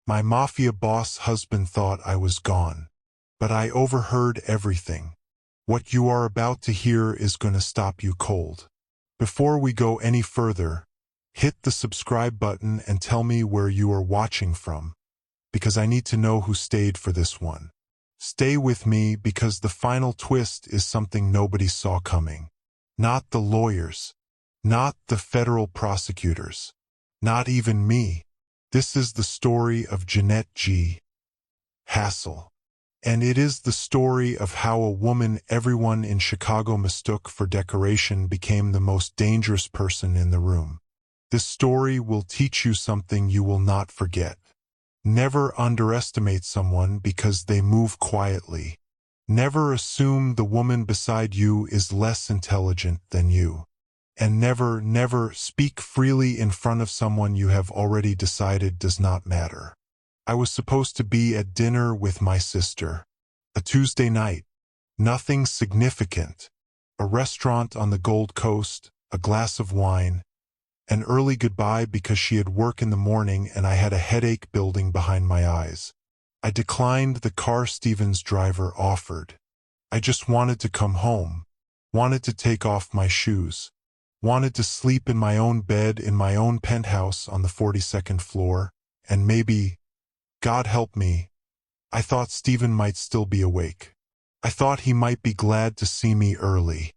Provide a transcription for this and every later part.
My Mafia boss husband thought I was gone. But I overheard everything. What you are about to hear is gonna stop you cold. Before we go any further, hit the subscribe button and tell me where you are watching from, because I need to know who stayed for this one. Stay with me because the final twist is something nobody saw coming. Not the lawyers. Not the federal prosecutors. Not even me. This is the story of Jeanette G. Hassel. And it is the story of how a woman everyone in Chicago mistook for decoration became the most dangerous person in the room. This story will teach you something you will not forget. Never underestimate someone because they move quietly. Never assume the woman beside you is less intelligent than you. And never speak freely in front of someone you have already decided does not matter. I was supposed to be at dinner with my sister. A Tuesday night. Nothing significant. A restaurant on the Gold Coast, a glass of wine. An early goodbye because she had work in the morning and I had a headache building behind my eyes. I declined the car Steven's driver offered. I just wanted to come home. Wanted to take off my shoes. Wanted to sleep in my own bed in my own penthouse on the 42nd floor, and maybe, God help me, I thought Steven might still be awake. I thought he might be glad to see me early.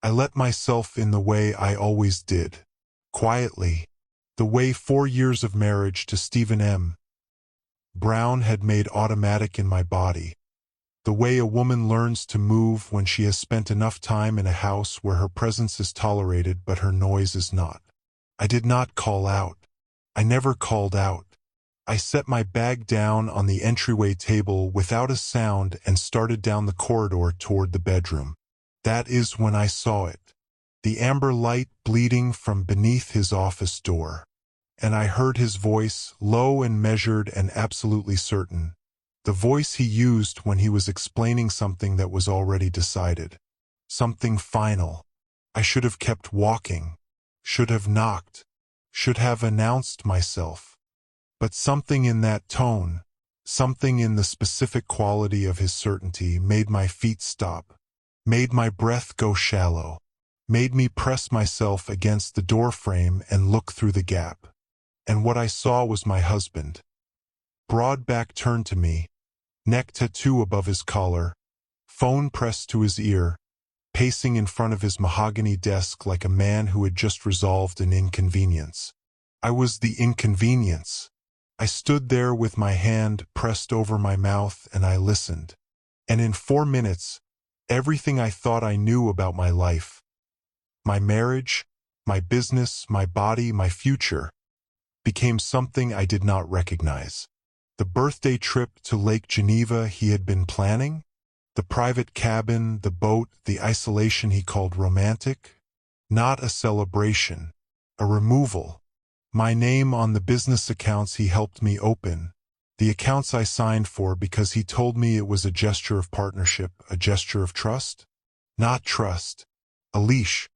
I let myself in the way I always did. Quietly. The way 4 years of marriage to Stephen M. Brown had made automatic in my body. The way a woman learns to move when she has spent enough time in a house where her presence is tolerated but her noise is not. I did not call out. I never called out. I set my bag down on the entryway table without a sound and started down the corridor toward the bedroom. That is when I saw it. The amber light bleeding from beneath his office door. And I heard his voice, low and measured and absolutely certain. The voice he used when he was explaining something that was already decided. Something final. I should have kept walking. Should have knocked. Should have announced myself. But something in that tone, something in the specific quality of his certainty made my feet stop, made my breath go shallow, made me press myself against the doorframe and look through the gap. And what I saw was my husband. Broad back turned to me, neck tattoo above his collar, phone pressed to his ear, pacing in front of his mahogany desk like a man who had just resolved an inconvenience. I was the inconvenience. I stood there with my hand pressed over my mouth and I listened. And in 4 minutes, everything I thought I knew about my life, my marriage, my business, my body, my future, became something I did not recognize. The birthday trip to Lake Geneva he had been planning, the private cabin, the boat, the isolation he called romantic, not a celebration, a removal. My name on the business accounts he helped me open, the accounts I signed for because he told me it was a gesture of partnership, a gesture of trust? Not trust. A leash.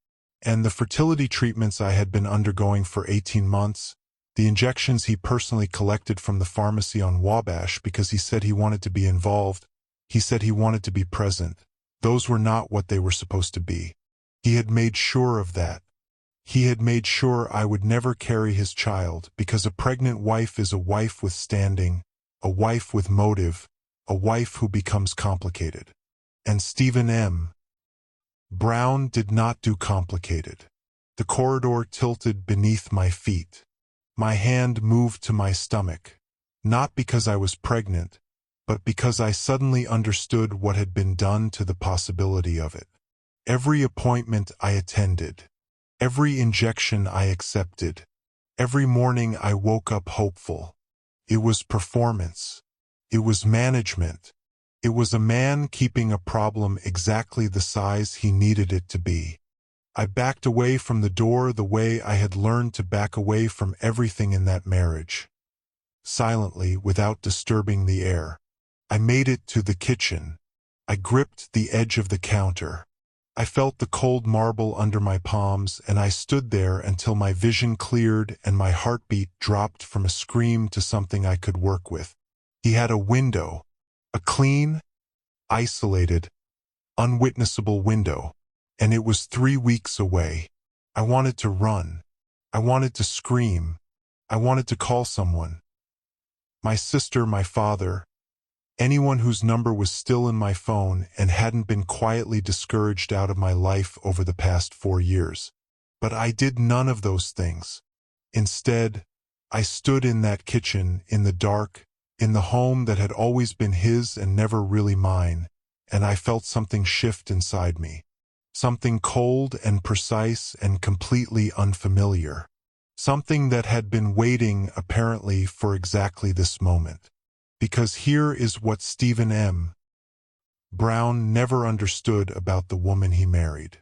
And the fertility treatments I had been undergoing for 18 months, the injections he personally collected from the pharmacy on Wabash because he said he wanted to be involved, he said he wanted to be present. Those were not what they were supposed to be. He had made sure of that. He had made sure I would never carry his child because a pregnant wife is a wife with standing, a wife with motive, a wife who becomes complicated. And Stephen M. Brown did not do complicated. The corridor tilted beneath my feet. My hand moved to my stomach, not because I was pregnant, but because I suddenly understood what had been done to the possibility of it. Every appointment I attended, every injection I accepted, every morning I woke up hopeful. It was performance. It was management. It was a man keeping a problem exactly the size he needed it to be. I backed away from the door the way I had learned to back away from everything in that marriage. Silently, without disturbing the air. I made it to the kitchen. I gripped the edge of the counter. I felt the cold marble under my palms, and I stood there until my vision cleared and my heartbeat dropped from a scream to something I could work with. He had a window, a clean, isolated, unwitnessable window, and it was 3 weeks away. I wanted to run. I wanted to scream. I wanted to call someone. My sister, my father, anyone whose number was still in my phone and hadn't been quietly discouraged out of my life over the past 4 years. But I did none of those things. Instead, I stood in that kitchen, in the dark, in the home that had always been his and never really mine, and I felt something shift inside me. Something cold and precise and completely unfamiliar. Something that had been waiting, apparently, for exactly this moment. Because here is what Stephen M. Brown never understood about the woman he married.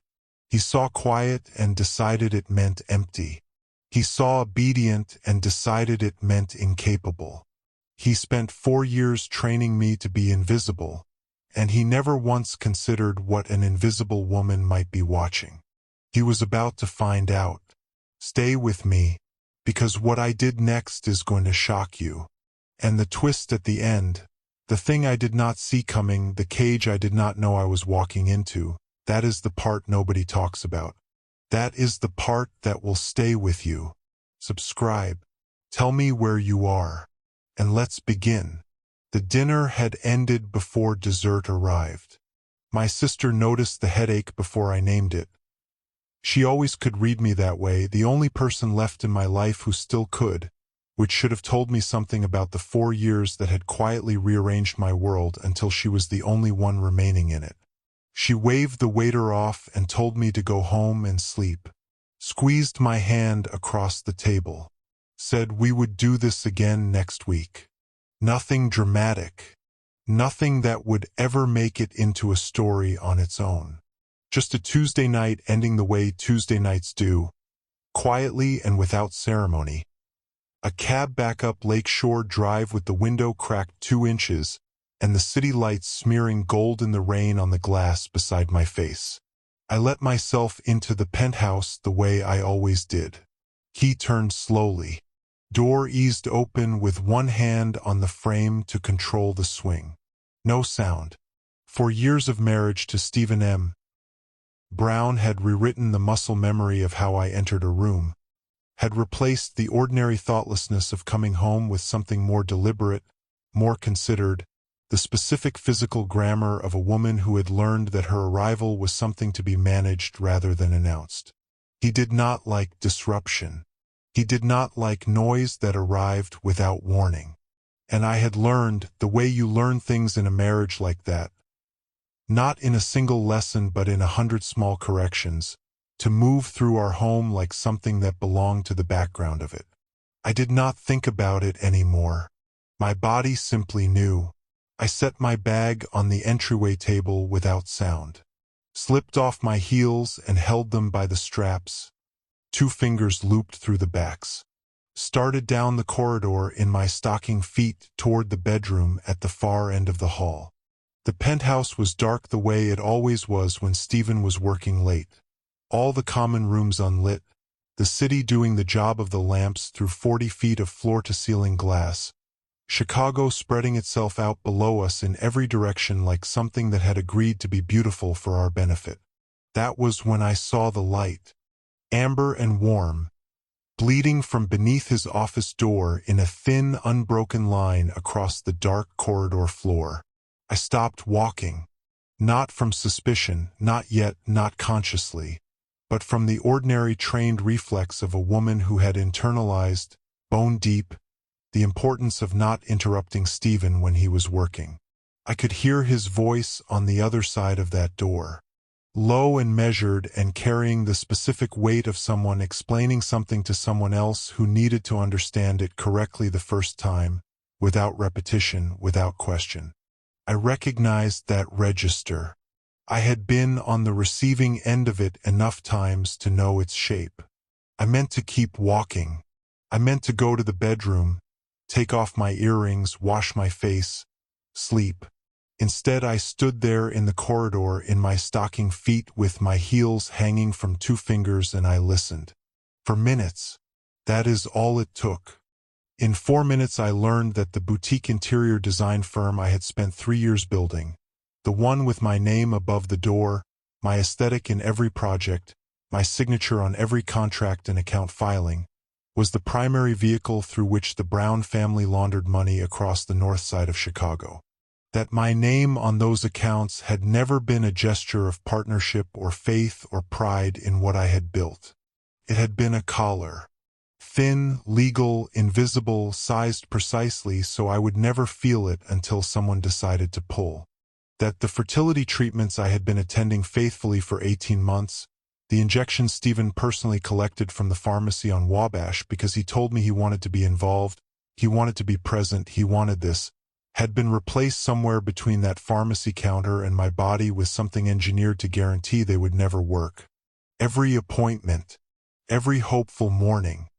He saw quiet and decided it meant empty. He saw obedient and decided it meant incapable. He spent 4 years training me to be invisible, and he never once considered what an invisible woman might be watching. He was about to find out. Stay with me, because what I did next is going to shock you. And the twist at the end, the thing I did not see coming, the cage I did not know I was walking into, that is the part nobody talks about. That is the part that will stay with you. Subscribe. Tell me where you are. And let's begin. The dinner had ended before dessert arrived. My sister noticed the headache before I named it. She always could read me that way, the only person left in my life who still could, which should have told me something about the 4 years that had quietly rearranged my world until she was the only one remaining in it. She waved the waiter off and told me to go home and sleep, squeezed my hand across the table, said we would do this again next week. Nothing dramatic, nothing that would ever make it into a story on its own. Just a Tuesday night ending the way Tuesday nights do, quietly and without ceremony. A cab back up Lakeshore Drive with the window cracked 2 inches and the city lights smearing gold in the rain on the glass beside my face. I let myself into the penthouse the way I always did. Key turned slowly. Door eased open with one hand on the frame to control the swing. No sound. 4 years of marriage to Stephen M. Brown had rewritten the muscle memory of how I entered a room, had replaced the ordinary thoughtlessness of coming home with something more deliberate, more considered, the specific physical grammar of a woman who had learned that her arrival was something to be managed rather than announced. He did not like disruption. He did not like noise that arrived without warning. And I had learned the way you learn things in a marriage like that, not in a single lesson but in 100 small corrections, to move through our home like something that belonged to the background of it. I did not think about it anymore. My body simply knew. I set my bag on the entryway table without sound, slipped off my heels and held them by the straps, 2 fingers looped through the backs, started down the corridor in my stocking feet toward the bedroom at the far end of the hall. The penthouse was dark the way it always was when Stephen was working late. All the common rooms unlit, the city doing the job of the lamps through 40 feet of floor-to-ceiling glass, Chicago spreading itself out below us in every direction like something that had agreed to be beautiful for our benefit. That was when I saw the light, amber and warm, bleeding from beneath his office door in a thin, unbroken line across the dark corridor floor. I stopped walking, not from suspicion, not yet, not consciously, but from the ordinary trained reflex of a woman who had internalized, bone deep, the importance of not interrupting Stephen when he was working. I could hear his voice on the other side of that door, low and measured and carrying the specific weight of someone explaining something to someone else who needed to understand it correctly the first time, without repetition, without question. I recognized that register. I had been on the receiving end of it enough times to know its shape. I meant to keep walking. I meant to go to the bedroom, take off my earrings, wash my face, sleep. Instead, I stood there in the corridor in my stocking feet with my heels hanging from 2 fingers, and I listened. For minutes. That is all it took. In 4 minutes I learned that the boutique interior design firm I had spent 3 years building, the one with my name above the door, my aesthetic in every project, my signature on every contract and account filing, was the primary vehicle through which the Brown family laundered money across the north side of Chicago. That my name on those accounts had never been a gesture of partnership or faith or pride in what I had built. It had been a collar. Thin, legal, invisible, sized precisely so I would never feel it until someone decided to pull. That the fertility treatments I had been attending faithfully for 18 months, the injections Stephen personally collected from the pharmacy on Wabash because he told me he wanted to be involved, he wanted to be present, he wanted this, had been replaced somewhere between that pharmacy counter and my body with something engineered to guarantee they would never work. Every appointment, every hopeful morning,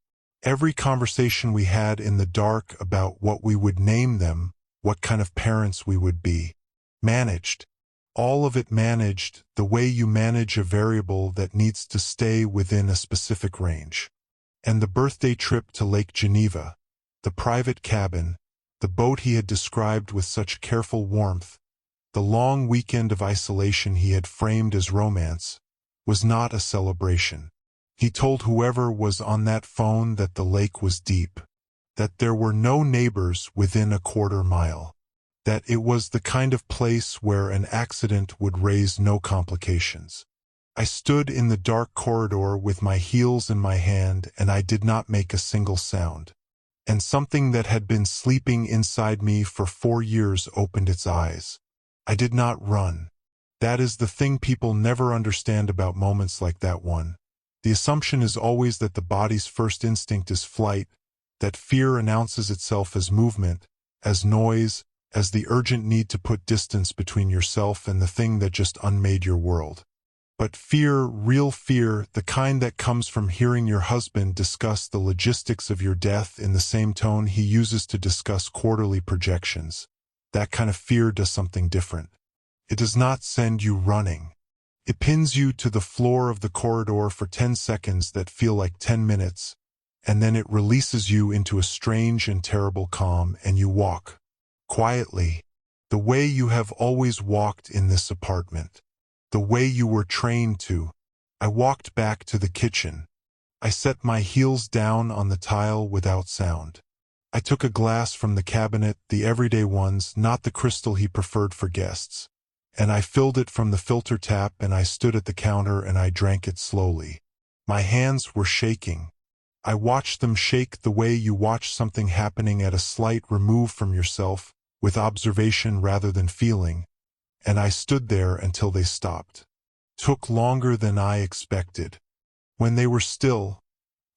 every conversation we had in the dark about what we would name them, what kind of parents we would be, managed. All of it managed the way you manage a variable that needs to stay within a specific range. And the birthday trip to Lake Geneva, the private cabin, the boat he had described with such careful warmth, the long weekend of isolation he had framed as romance, was not a celebration. He told whoever was on that phone that the lake was deep, that there were no neighbors within a quarter-mile, that it was the kind of place where an accident would raise no complications. I stood in the dark corridor with my heels in my hand, and I did not make a single sound. And something that had been sleeping inside me for 4 years opened its eyes. I did not run. That is the thing people never understand about moments like that one. The assumption is always that the body's first instinct is flight, that fear announces itself as movement, as noise, as the urgent need to put distance between yourself and the thing that just unmade your world. But fear, real fear, the kind that comes from hearing your husband discuss the logistics of your death in the same tone he uses to discuss quarterly projections, that kind of fear does something different. It does not send you running. It pins you to the floor of the corridor for 10 seconds that feel like 10 minutes, and then it releases you into a strange and terrible calm, and you walk, quietly, the way you have always walked in this apartment. The way you were trained to. I walked back to the kitchen. I set my heels down on the tile without sound. I took a glass from the cabinet, the everyday ones, not the crystal he preferred for guests, and I filled it from the filter tap, and I stood at the counter and I drank it slowly. My hands were shaking. I watched them shake the way you watch something happening at a slight remove from yourself, with observation rather than feeling. And I stood there until they stopped. Took longer than I expected. When they were still,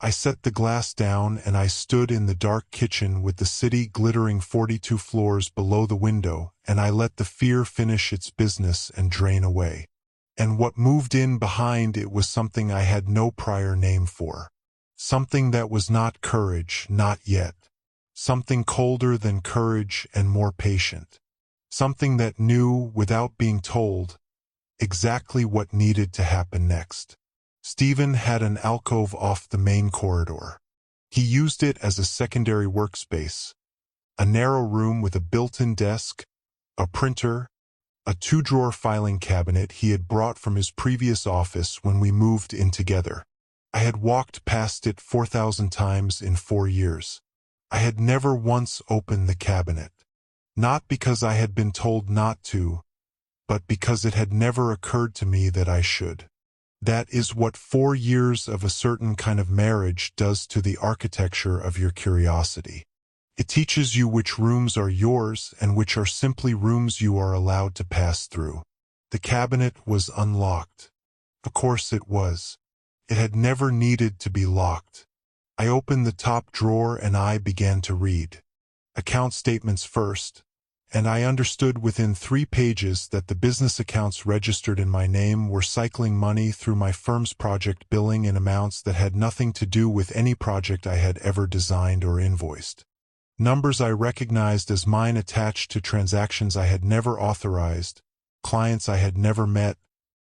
I set the glass down and I stood in the dark kitchen with the city glittering 42 floors below the window, and I let the fear finish its business and drain away. And what moved in behind it was something I had no prior name for. Something that was not courage, not yet. Something colder than courage and more patient. Something that knew, without being told, exactly what needed to happen next. Stephen had an alcove off the main corridor. He used it as a secondary workspace, a narrow room with a built-in desk, a printer, a 2-drawer filing cabinet he had brought from his previous office when we moved in together. I had walked past it 4,000 times in 4 years. I had never once opened the cabinet. Not because I had been told not to, but because it had never occurred to me that I should. That is what 4 years of a certain kind of marriage does to the architecture of your curiosity. It teaches you which rooms are yours and which are simply rooms you are allowed to pass through. The cabinet was unlocked. Of course it was. It had never needed to be locked. I opened the top drawer and I began to read. Account statements first, and I understood within 3 pages that the business accounts registered in my name were cycling money through my firm's project billing in amounts that had nothing to do with any project I had ever designed or invoiced. Numbers I recognized as mine attached to transactions I had never authorized, clients I had never met,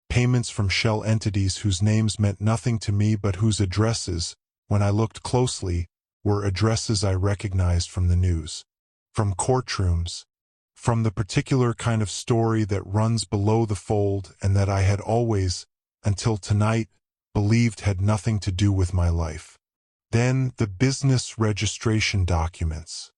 payments from shell entities whose names meant nothing to me but whose addresses, when I looked closely, were addresses I recognized from the news, from courtrooms, from the particular kind of story that runs below the fold and that I had always, until tonight, believed had nothing to do with my life. Then the business registration documents.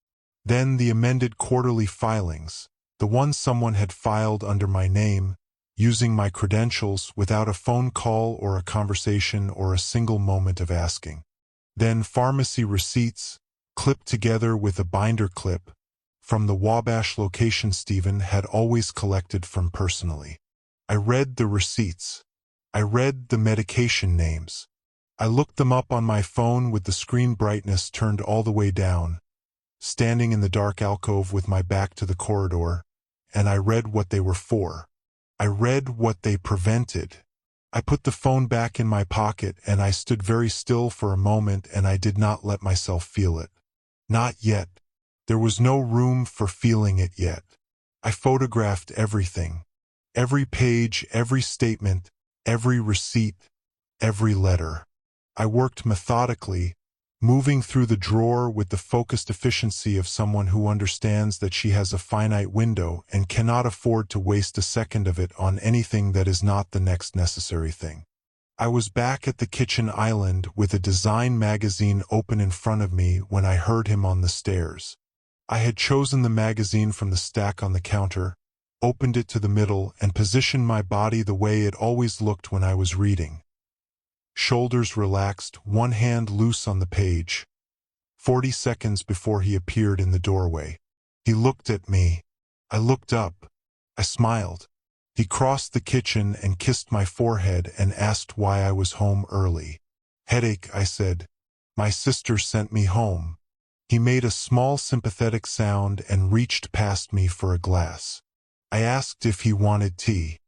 Then the amended quarterly filings, the ones someone had filed under my name, using my credentials without a phone call or a conversation or a single moment of asking. Then pharmacy receipts, clipped together with a binder clip, from the Wabash location Stephen had always collected from personally. I read the receipts. I read the medication names. I looked them up on my phone with the screen brightness turned all the way down, standing in the dark alcove with my back to the corridor, and I read what they were for. I read what they prevented. I put the phone back in my pocket and I stood very still for a moment and I did not let myself feel it. Not yet. There was no room for feeling it yet. I photographed everything. Every page, every statement, every receipt, every letter. I worked methodically, moving through the drawer with the focused efficiency of someone who understands that she has a finite window and cannot afford to waste a second of it on anything that is not the next necessary thing. I was back at the kitchen island with a design magazine open in front of me when I heard him on the stairs. I had chosen the magazine from the stack on the counter, opened it to the middle, and positioned my body the way it always looked when I was reading. Shoulders relaxed, one hand loose on the page. 40 seconds before he appeared in the doorway. He looked at me. I looked up. I smiled. He crossed the kitchen and kissed my forehead and asked why I was home early. Headache, I said. My sister sent me home. He made a small sympathetic sound and reached past me for a glass. I asked if he wanted tea.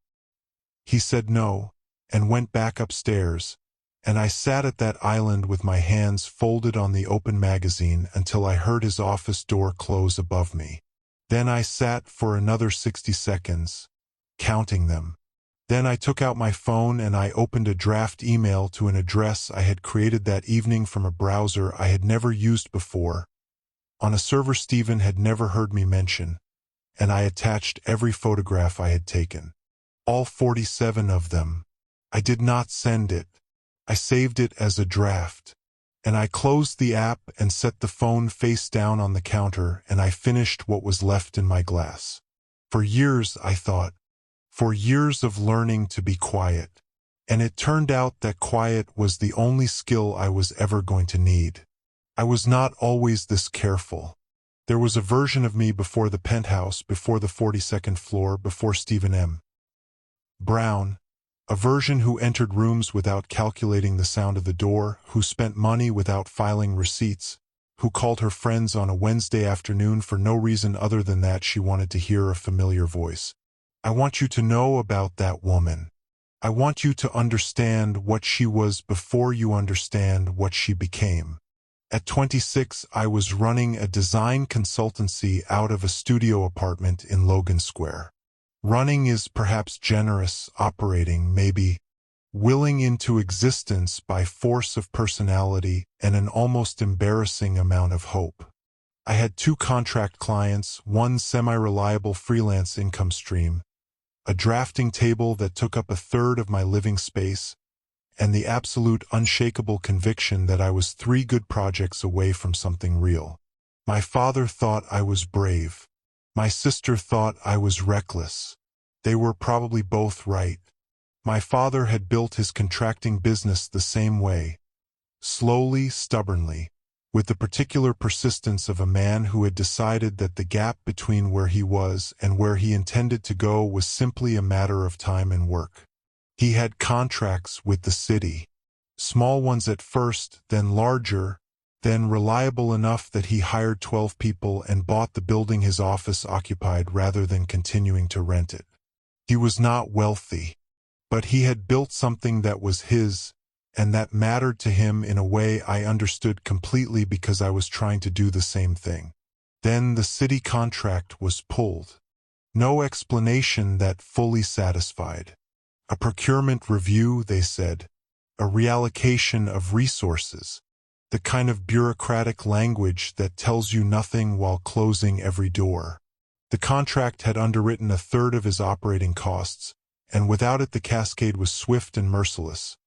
He said no, and went back upstairs, and I sat at that island with my hands folded on the open magazine until I heard his office door close above me. Then I sat for another 60 seconds, counting them. Then I took out my phone and I opened a draft email to an address I had created that evening from a browser I had never used before, on a server Stephen had never heard me mention, and I attached every photograph I had taken. All 47 of them. I did not send it. I saved it as a draft. And I closed the app and set the phone face down on the counter and I finished what was left in my glass. For years, I thought. For years of learning to be quiet. And it turned out that quiet was the only skill I was ever going to need. I was not always this careful. There was a version of me before the penthouse, before the 42nd floor, before Stephen M. Brown. A version who entered rooms without calculating the sound of the door, who spent money without filing receipts, who called her friends on a Wednesday afternoon for no reason other than that she wanted to hear a familiar voice. I want you to know about that woman. I want you to understand what she was before you understand what she became. At 26, I was running a design consultancy out of a studio apartment in Logan Square. Running is perhaps generous, operating, maybe, willing into existence by force of personality and an almost embarrassing amount of hope. I had 2 contract clients, one semi-reliable freelance income stream, a drafting table that took up a third of my living space, and the absolute unshakable conviction that I was 3 good projects away from something real. My father thought I was brave. My sister thought I was reckless. They were probably both right. My father had built his contracting business the same way, slowly, stubbornly, with the particular persistence of a man who had decided that the gap between where he was and where he intended to go was simply a matter of time and work. He had contracts with the city, small ones at first, then larger, then reliable enough that he hired 12 people and bought the building his office occupied rather than continuing to rent it. He was not wealthy, but he had built something that was his, and that mattered to him in a way I understood completely because I was trying to do the same thing. Then the city contract was pulled. No explanation that fully satisfied. A procurement review, they said. A reallocation of resources. The kind of bureaucratic language that tells you nothing while closing every door. The contract had underwritten a third of his operating costs, and without it the cascade was swift and merciless.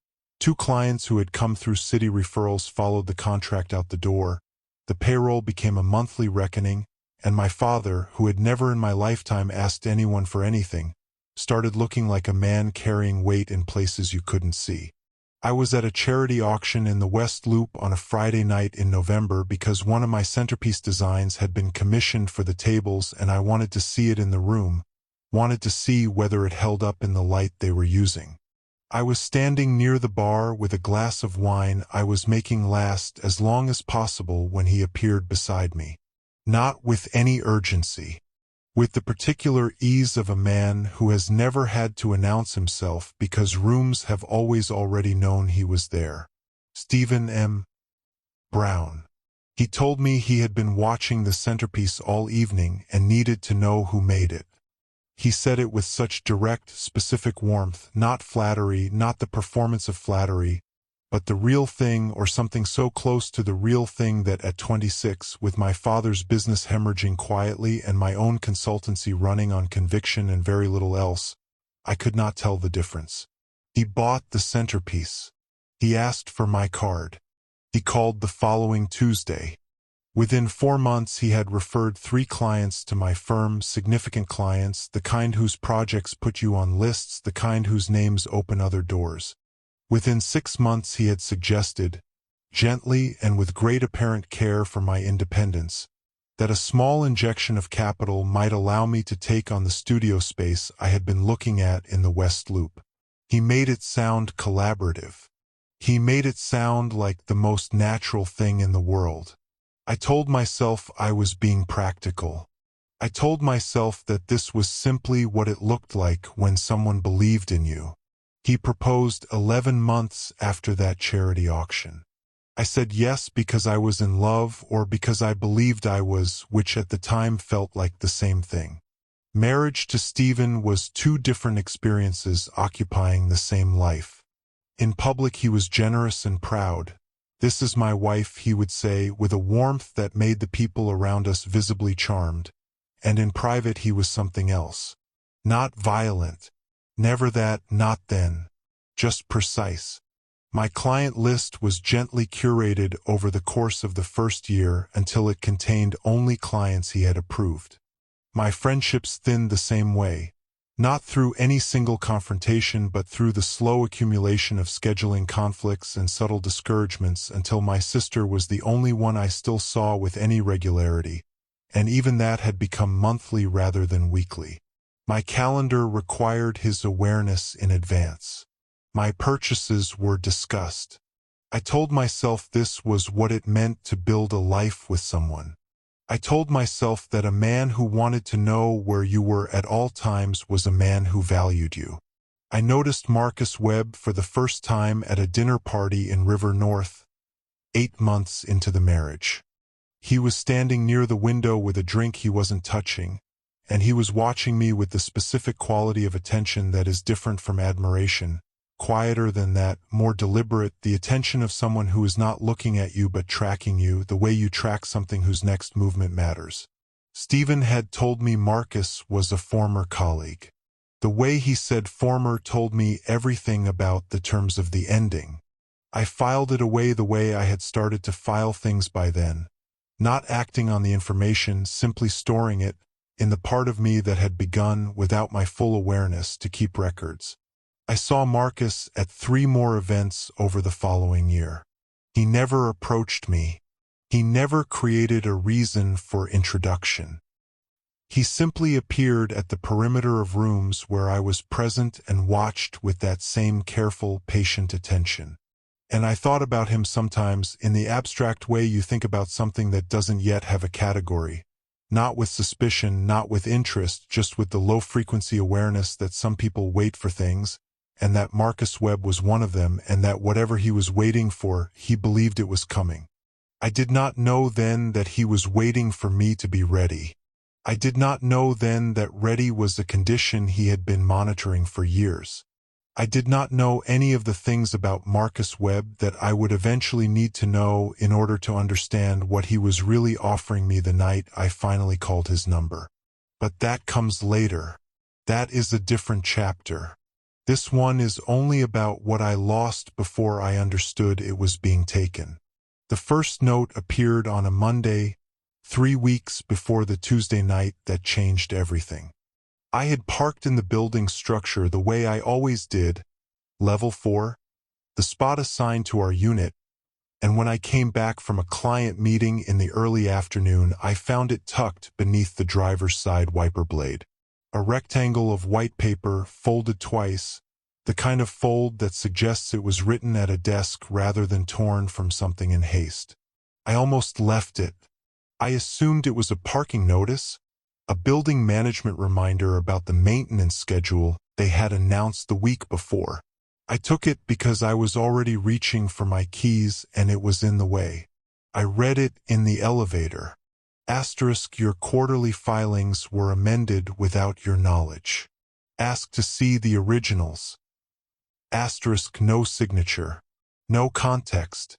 2 clients who had come through city referrals followed the contract out the door. The payroll became a monthly reckoning, and my father, who had never in my lifetime asked anyone for anything, started looking like a man carrying weight in places you couldn't see. I was at a charity auction in the West Loop on a Friday night in November because one of my centerpiece designs had been commissioned for the tables and I wanted to see it in the room, wanted to see whether it held up in the light they were using. I was standing near the bar with a glass of wine I was making last as long as possible when he appeared beside me. Not with any urgency. With the particular ease of a man who has never had to announce himself because rooms have always already known he was there. Stephen M. Brown. He told me he had been watching the centerpiece all evening and needed to know who made it. He said it with such direct, specific warmth, not flattery, not the performance of flattery, but the real thing or something so close to the real thing that at 26, with my father's business hemorrhaging quietly and my own consultancy running on conviction and very little else, I could not tell the difference. He bought the centerpiece. He asked for my card. He called the following Tuesday. Within 4 months he had referred 3 clients to my firm, significant clients, the kind whose projects put you on lists, the kind whose names open other doors. Within 6 months he had suggested, gently and with great apparent care for my independence, that a small injection of capital might allow me to take on the studio space I had been looking at in the West Loop. He made it sound collaborative. He made it sound like the most natural thing in the world. I told myself I was being practical. I told myself that this was simply what it looked like when someone believed in you. He proposed 11 months after that charity auction. I said yes because I was in love or because I believed I was, which at the time felt like the same thing. Marriage to Stephen was 2 different experiences occupying the same life. In public he was generous and proud. "This is my wife," he would say, with a warmth that made the people around us visibly charmed. And in private he was something else. Not violent. Never that, not then. Just precise. My client list was gently curated over the course of the first year until it contained only clients he had approved. My friendships thinned the same way. Not through any single confrontation but through the slow accumulation of scheduling conflicts and subtle discouragements until my sister was the only one I still saw with any regularity, and even that had become monthly rather than weekly. My calendar required his awareness in advance. My purchases were discussed. I told myself this was what it meant to build a life with someone. I told myself that a man who wanted to know where you were at all times was a man who valued you. I noticed Marcus Webb for the first time at a dinner party in River North, 8 months into the marriage. He was standing near the window with a drink he wasn't touching, and he was watching me with the specific quality of attention that is different from admiration, quieter than that, more deliberate, the attention of someone who is not looking at you but tracking you, the way you track something whose next movement matters. Stephen had told me Marcus was a former colleague. The way he said former told me everything about the terms of the ending. I filed it away the way I had started to file things by then, not acting on the information, simply storing it, in the part of me that had begun, without my full awareness, to keep records. I saw Marcus at 3 more events over the following year. He never approached me. He never created a reason for introduction. He simply appeared at the perimeter of rooms where I was present and watched with that same careful, patient attention. And I thought about him sometimes in the abstract way you think about something that doesn't yet have a category. Not with suspicion, not with interest, just with the low-frequency awareness that some people wait for things, and that Marcus Webb was one of them, and that whatever he was waiting for, he believed it was coming. I did not know then that he was waiting for me to be ready. I did not know then that ready was a condition he had been monitoring for years. I did not know any of the things about Marcus Webb that I would eventually need to know in order to understand what he was really offering me the night I finally called his number. But that comes later. That is a different chapter. This one is only about what I lost before I understood it was being taken. The first note appeared on a Monday, 3 weeks before the Tuesday night that changed everything. I had parked in the building structure the way I always did, level 4, the spot assigned to our unit, and when I came back from a client meeting in the early afternoon, I found it tucked beneath the driver's side wiper blade. A rectangle of white paper folded twice, the kind of fold that suggests it was written at a desk rather than torn from something in haste. I almost left it. I assumed it was a parking notice, a building management reminder about the maintenance schedule they had announced the week before. I took it because I was already reaching for my keys and it was in the way. I read it in the elevator. Asterisk, your quarterly filings were amended without your knowledge. Ask to see the originals. Asterisk, no signature. No context.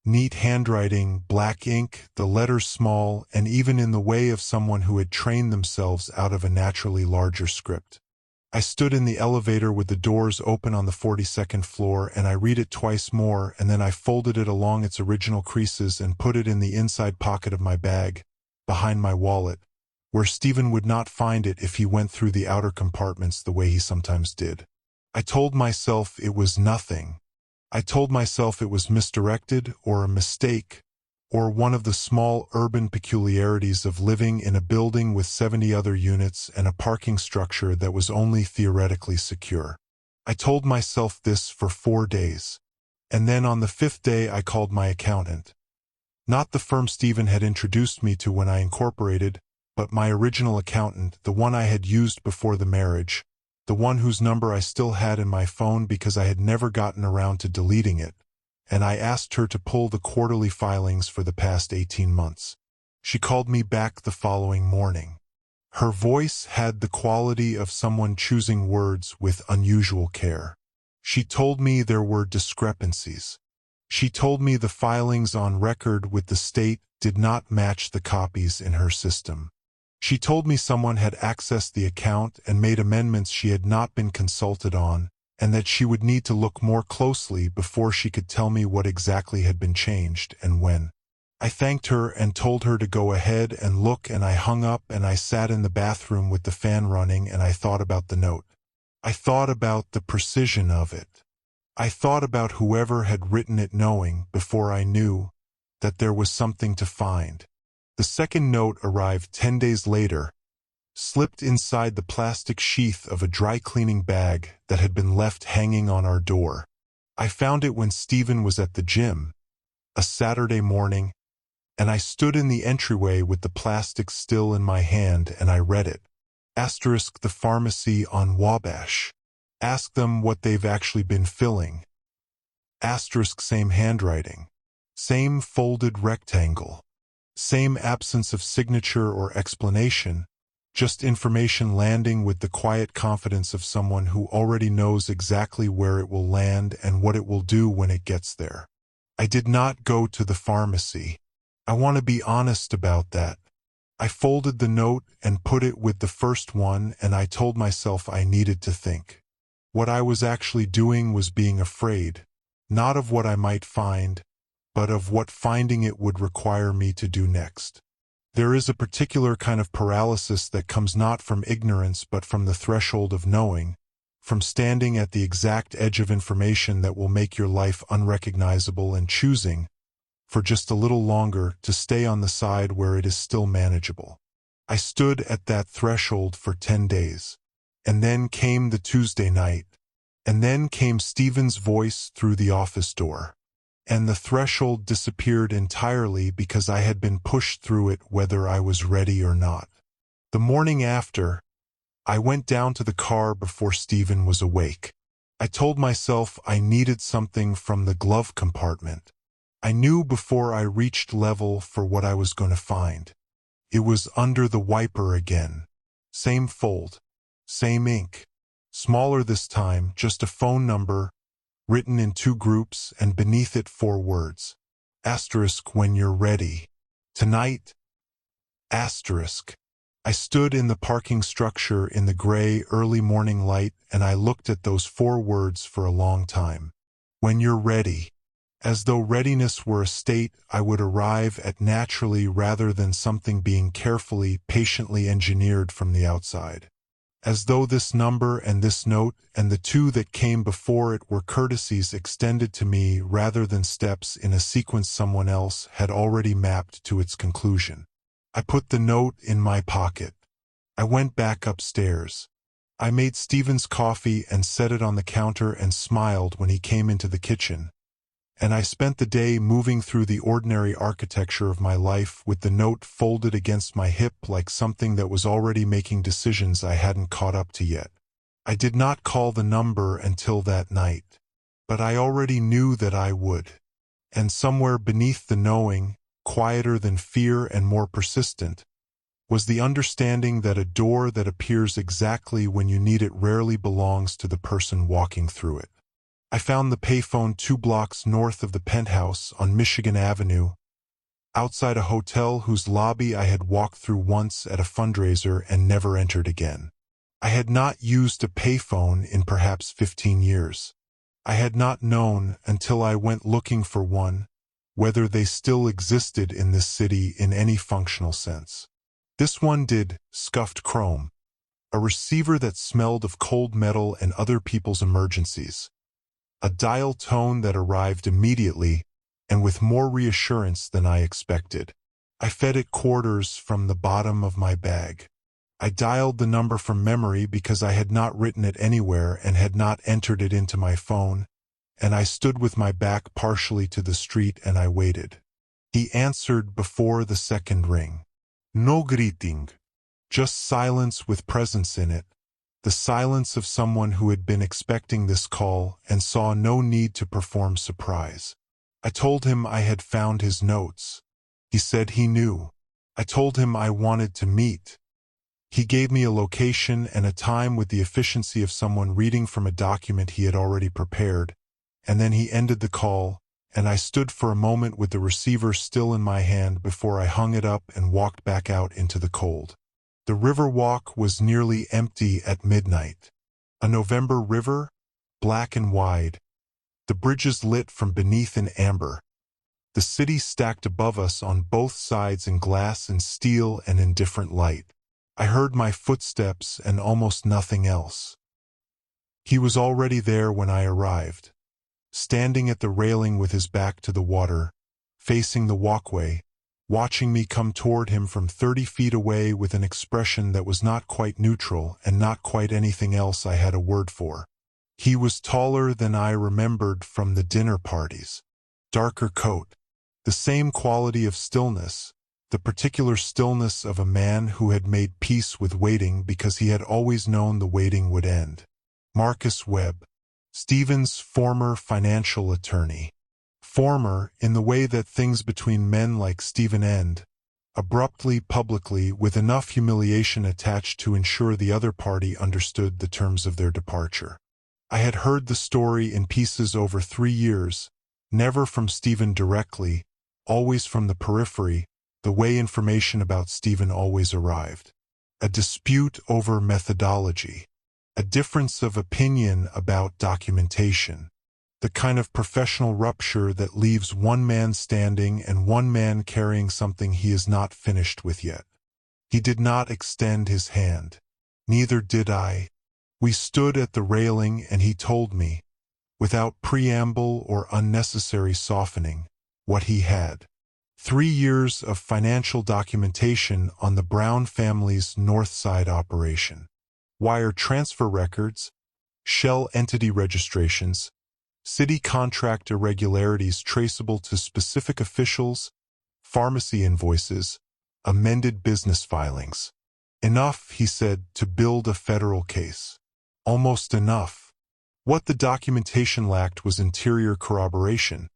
Neat handwriting, black ink, the letters small, and even in the way of someone who had trained themselves out of a naturally larger script. I stood in the elevator with the doors open on the 42nd floor, and I read it twice more, and then I folded it along its original creases and put it in the inside pocket of my bag, behind my wallet, where Stephen would not find it if he went through the outer compartments the way he sometimes did. I told myself it was nothing. I told myself it was misdirected or a mistake, or one of the small urban peculiarities of living in a building with 70 other units and a parking structure that was only theoretically secure. I told myself this for 4 days. And then on the 5th day I called my accountant. Not the firm Stephen had introduced me to when I incorporated, but my original accountant, the one I had used before the marriage, the one whose number I still had in my phone because I had never gotten around to deleting it, and I asked her to pull the quarterly filings for the past 18 months. She called me back the following morning. Her voice had the quality of someone choosing words with unusual care. She told me there were discrepancies. She told me the filings on record with the state did not match the copies in her system. She told me someone had accessed the account and made amendments she had not been consulted on, and that she would need to look more closely before she could tell me what exactly had been changed and when. I thanked her and told her to go ahead and look, and I hung up and I sat in the bathroom with the fan running and I thought about the note. I thought about the precision of it. I thought about whoever had written it knowing, before I knew, that there was something to find. The second note arrived 10 days later, slipped inside the plastic sheath of a dry-cleaning bag that had been left hanging on our door. I found it when Stephen was at the gym, a Saturday morning, and I stood in the entryway with the plastic still in my hand and I read it. Asterisk, the pharmacy on Wabash. Ask them what they've actually been filling. Asterisk, same handwriting. Same folded rectangle. Same absence of signature or explanation, just information landing with the quiet confidence of someone who already knows exactly where it will land and what it will do when it gets there. I did not go to the pharmacy. I want to be honest about that. I folded the note and put it with the first one, and I told myself I needed to think. What I was actually doing was being afraid, not of what I might find, but of what finding it would require me to do next. There is a particular kind of paralysis that comes not from ignorance but from the threshold of knowing, from standing at the exact edge of information that will make your life unrecognizable and choosing, for just a little longer, to stay on the side where it is still manageable. I stood at that threshold for 10 days. And then came the Tuesday night. And then came Stephen's voice through the office door. And the threshold disappeared entirely because I had been pushed through it whether I was ready or not. The morning after, I went down to the car before Stephen was awake. I told myself I needed something from the glove compartment. I knew before I reached level for what I was going to find. It was under the wiper again. Same fold. Same ink. Smaller this time, just a phone number, written in 2 groups, and beneath it 4 words. Asterisk when you're ready. Tonight. Asterisk. I stood in the parking structure in the gray early morning light and I looked at those 4 words for a long time. When you're ready. As though readiness were a state I would arrive at naturally rather than something being carefully, patiently engineered from the outside. As though this number and this note and the 2 that came before it were courtesies extended to me rather than steps in a sequence someone else had already mapped to its conclusion. I put the note in my pocket. I went back upstairs. I made Stephen's coffee and set it on the counter and smiled when he came into the kitchen. And I spent the day moving through the ordinary architecture of my life with the note folded against my hip like something that was already making decisions I hadn't caught up to yet. I did not call the number until that night. But I already knew that I would. And somewhere beneath the knowing, quieter than fear and more persistent, was the understanding that a door that appears exactly when you need it rarely belongs to the person walking through it. I found the payphone 2 blocks north of the penthouse on Michigan Avenue, outside a hotel whose lobby I had walked through once at a fundraiser and never entered again. I had not used a payphone in perhaps 15 years. I had not known, until I went looking for one, whether they still existed in this city in any functional sense. This one did, scuffed chrome, a receiver that smelled of cold metal and other people's emergencies. A dial tone that arrived immediately and with more reassurance than I expected. I fed it quarters from the bottom of my bag. I dialed the number from memory because I had not written it anywhere and had not entered it into my phone, and I stood with my back partially to the street and I waited. He answered before the second ring. No greeting. Just silence with presence in it. The silence of someone who had been expecting this call and saw no need to perform surprise. I told him I had found his notes. He said he knew. I told him I wanted to meet. He gave me a location and a time with the efficiency of someone reading from a document he had already prepared, and then he ended the call, and I stood for a moment with the receiver still in my hand before I hung it up and walked back out into the cold. The river walk was nearly empty at midnight. A November river, black and wide. The bridges lit from beneath in amber. The city stacked above us on both sides in glass and steel and in different light. I heard my footsteps and almost nothing else. He was already there when I arrived, standing at the railing with his back to the water, facing the walkway, watching me come toward him from 30 feet away with an expression that was not quite neutral and not quite anything else I had a word for. He was taller than I remembered from the dinner parties. Darker coat. The same quality of stillness, the particular stillness of a man who had made peace with waiting because he had always known the waiting would end. Marcus Webb, Stephen's former financial attorney. Former, in the way that things between men like Stephen end, abruptly, publicly, with enough humiliation attached to ensure the other party understood the terms of their departure. I had heard the story in pieces over 3 years, never from Stephen directly, always from the periphery, the way information about Stephen always arrived. A dispute over methodology. A difference of opinion about documentation. The kind of professional rupture that leaves one man standing and one man carrying something he is not finished with yet. He did not extend his hand. Neither did I. We stood at the railing and he told me, without preamble or unnecessary softening, what he had. 3 years of financial documentation on the Brown family's North Side operation. Wire transfer records, shell entity registrations, city contract irregularities traceable to specific officials, pharmacy invoices, amended business filings. Enough, he said, to build a federal case. Almost enough. What the documentation lacked was interior corroboration.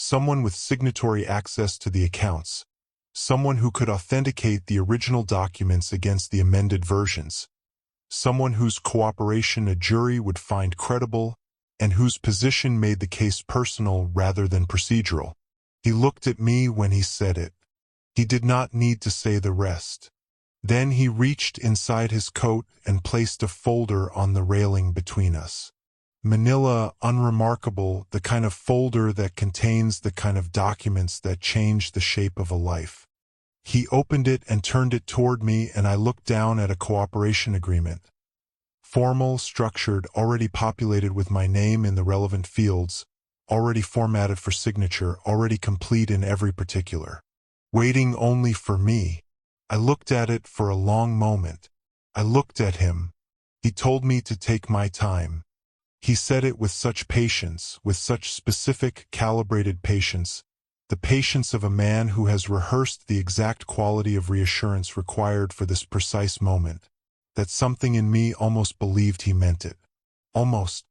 someone with signatory access to the accounts, someone who could authenticate the original documents against the amended versions, someone whose cooperation a jury would find credible and whose position made the case personal rather than procedural. He looked at me when he said it. He did not need to say the rest. Then he reached inside his coat and placed a folder on the railing between us. Manila, unremarkable, the kind of folder that contains the kind of documents that change the shape of a life. He opened it and turned it toward me, and I looked down at a cooperation agreement. Formal, structured, already populated with my name in the relevant fields, already formatted for signature, already complete in every particular. Waiting only for me. I looked at it for a long moment. I looked at him. He told me to take my time. He said it with such patience, with such specific, calibrated patience, the patience of a man who has rehearsed the exact quality of reassurance required for this precise moment, that something in me almost believed he meant it. Almost.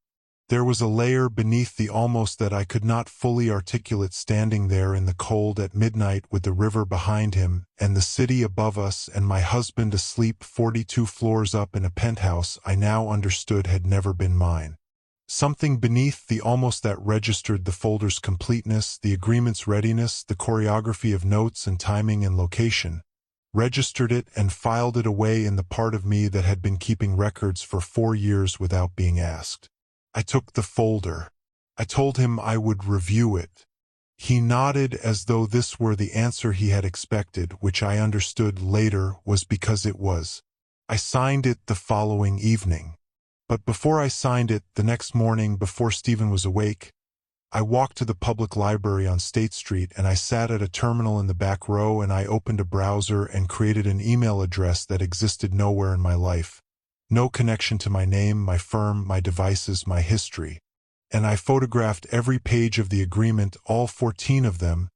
There was a layer beneath the almost that I could not fully articulate, standing there in the cold at midnight with the river behind him and the city above us and my husband asleep 42 floors up in a penthouse I now understood had never been mine. Something beneath the almost that registered the folder's completeness, the agreement's readiness, the choreography of notes and timing and location, registered it and filed it away in the part of me that had been keeping records for 4 years without being asked. I took the folder. I told him I would review it. He nodded as though this were the answer he had expected, which I understood later was because it was. I signed it the following evening. But before I signed it, the next morning before Stephen was awake, I walked to the public library on State Street and I sat at a terminal in the back row and I opened a browser and created an email address that existed nowhere in my life. No connection to my name, my firm, my devices, my history. And I photographed every page of the agreement, all 14 of them,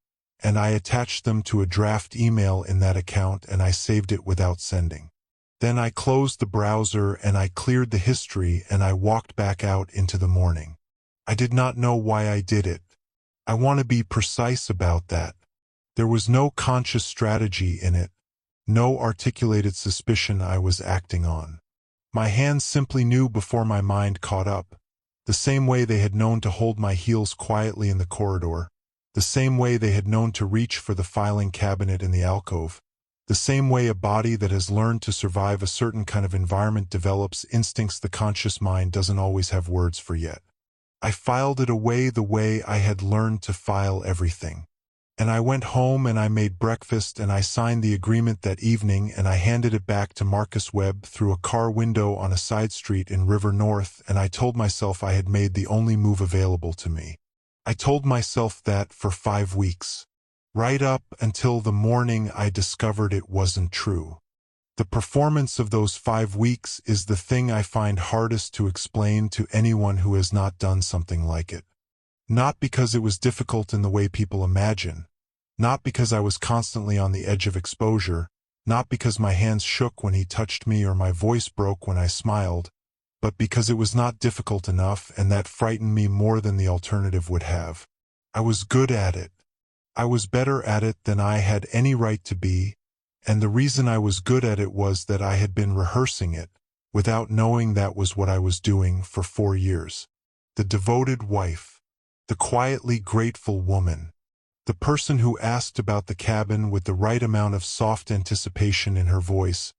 and I attached them to a draft email in that account and I saved it without sending. Then I closed the browser and I cleared the history and I walked back out into the morning. I did not know why I did it. I want to be precise about that. There was no conscious strategy in it, no articulated suspicion I was acting on. My hands simply knew before my mind caught up, the same way they had known to hold my heels quietly in the corridor, the same way they had known to reach for the filing cabinet in the alcove, the same way a body that has learned to survive a certain kind of environment develops instincts the conscious mind doesn't always have words for yet. I filed it away the way I had learned to file everything. And I went home and I made breakfast and I signed the agreement that evening and I handed it back to Marcus Webb through a car window on a side street in River North, and I told myself I had made the only move available to me. I told myself that for 5 weeks. Right up until the morning I discovered it wasn't true. The performance of those 5 weeks is the thing I find hardest to explain to anyone who has not done something like it. Not because it was difficult in the way people imagine, not because I was constantly on the edge of exposure, not because my hands shook when he touched me or my voice broke when I smiled, but because it was not difficult enough, and that frightened me more than the alternative would have. I was good at it. I was better at it than I had any right to be, and the reason I was good at it was that I had been rehearsing it, without knowing that was what I was doing for 4 years. The devoted wife. The quietly grateful woman. The person who asked about the cabin with the right amount of soft anticipation in her voice,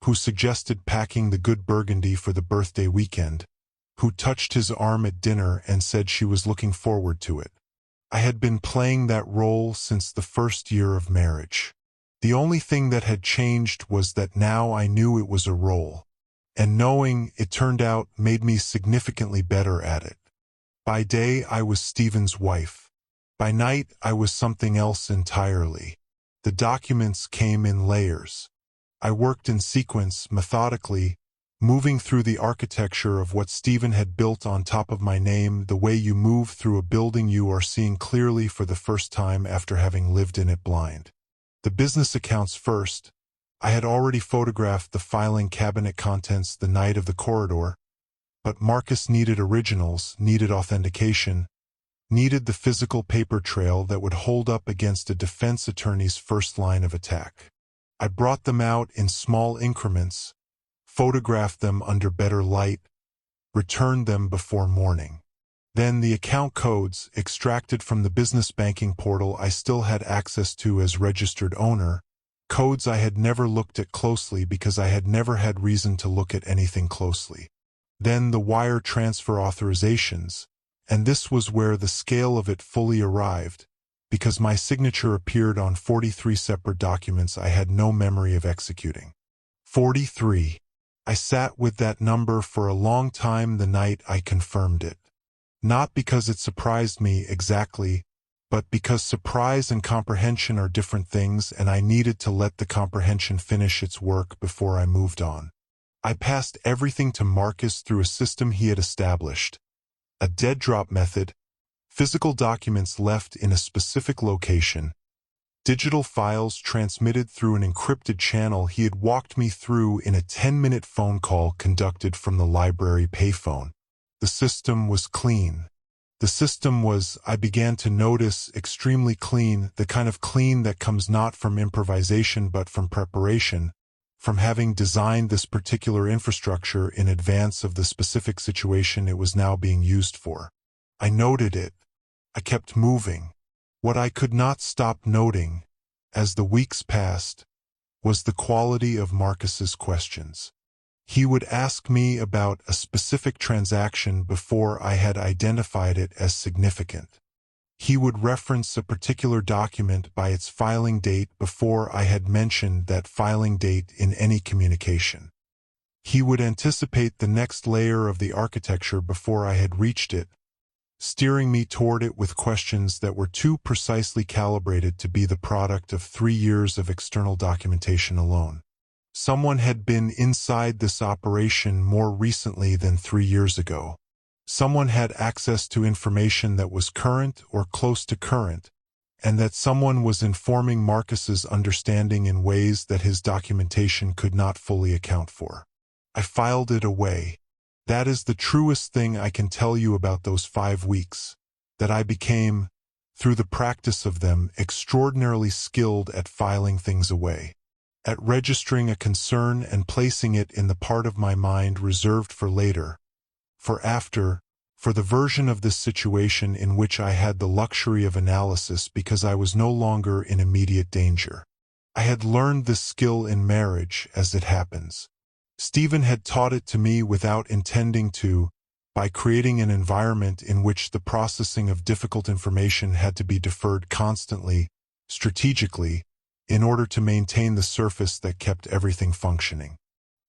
who suggested packing the good burgundy for the birthday weekend, who touched his arm at dinner and said she was looking forward to it. I had been playing that role since the first year of marriage. The only thing that had changed was that now I knew it was a role, and knowing, it turned out, made me significantly better at it. By day, I was Stephen's wife. By night, I was something else entirely. The documents came in layers. I worked in sequence, methodically, moving through the architecture of what Stephen had built on top of my name, the way you move through a building you are seeing clearly for the first time after having lived in it blind. The business accounts first. I had already photographed the filing cabinet contents the night of the corridor, but Marcus needed originals, needed authentication, needed the physical paper trail that would hold up against a defense attorney's first line of attack. I brought them out in small increments, photographed them under better light, returned them before morning. Then the account codes, extracted from the business banking portal I still had access to as registered owner, codes I had never looked at closely because I had never had reason to look at anything closely. Then the wire transfer authorizations, and this was where the scale of it fully arrived, because my signature appeared on 43 separate documents I had no memory of executing. 43. I sat with that number for a long time the night I confirmed it. Not because it surprised me exactly, but because surprise and comprehension are different things, and I needed to let the comprehension finish its work before I moved on. I passed everything to Marcus through a system he had established. A dead drop method, physical documents left in a specific location, digital files transmitted through an encrypted channel he had walked me through in a 10-minute phone call conducted from the library payphone. The system was clean. The system was, I began to notice, extremely clean, the kind of clean that comes not from improvisation but from preparation, from having designed this particular infrastructure in advance of the specific situation it was now being used for. I noted it. I kept moving. What I could not stop noting, as the weeks passed, was the quality of Marcus's questions. He would ask me about a specific transaction before I had identified it as significant. He would reference a particular document by its filing date before I had mentioned that filing date in any communication. He would anticipate the next layer of the architecture before I had reached it, steering me toward it with questions that were too precisely calibrated to be the product of 3 years of external documentation alone. Someone had been inside this operation more recently than 3 years ago. Someone had access to information that was current or close to current, and that someone was informing Marcus's understanding in ways that his documentation could not fully account for. I filed it away. That is the truest thing I can tell you about those 5 weeks, that I became, through the practice of them, extraordinarily skilled at filing things away, at registering a concern and placing it in the part of my mind reserved for later, for after, for the version of this situation in which I had the luxury of analysis because I was no longer in immediate danger. I had learned this skill in marriage, as it happens. Stephen had taught it to me without intending to, by creating an environment in which the processing of difficult information had to be deferred constantly, strategically, in order to maintain the surface that kept everything functioning.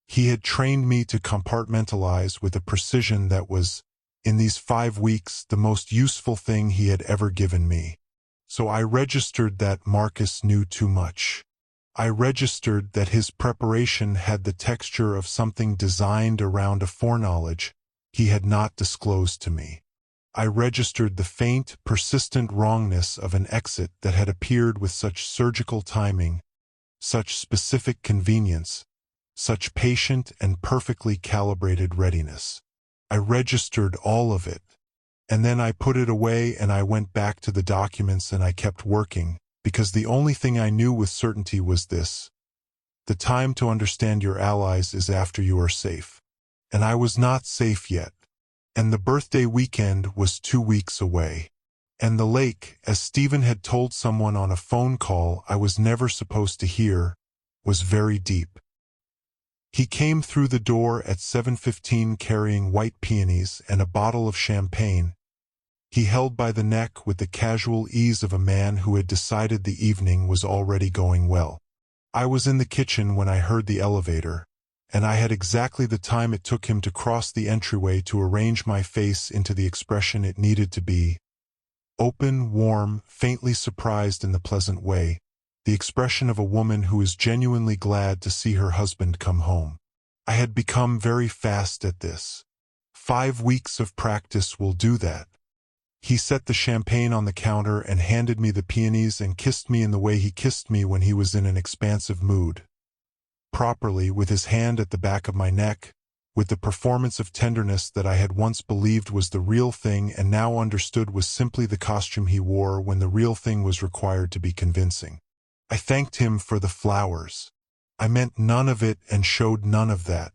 He had trained me to compartmentalize with a precision that was, in these 5 weeks, the most useful thing he had ever given me. So I registered that Marcus knew too much. I registered that his preparation had the texture of something designed around a foreknowledge he had not disclosed to me. I registered the faint, persistent wrongness of an exit that had appeared with such surgical timing, such specific convenience, such patient and perfectly calibrated readiness. I registered all of it, and then I put it away and I went back to the documents and I kept working, because the only thing I knew with certainty was this: the time to understand your allies is after you are safe. And I was not safe yet. And the birthday weekend was 2 weeks away. And the lake, as Stephen had told someone on a phone call I was never supposed to hear, was very deep. He came through the door at 7:15 carrying white peonies and a bottle of champagne, he held by the neck with the casual ease of a man who had decided the evening was already going well. I was in the kitchen when I heard the elevator, and I had exactly the time it took him to cross the entryway to arrange my face into the expression it needed to be: open, warm, faintly surprised in the pleasant way, the expression of a woman who is genuinely glad to see her husband come home. I had become very fast at this. 5 weeks of practice will do that. He set the champagne on the counter and handed me the peonies and kissed me in the way he kissed me when he was in an expansive mood. Properly, with his hand at the back of my neck, with the performance of tenderness that I had once believed was the real thing and now understood was simply the costume he wore when the real thing was required to be convincing. I thanked him for the flowers. I meant none of it and showed none of that.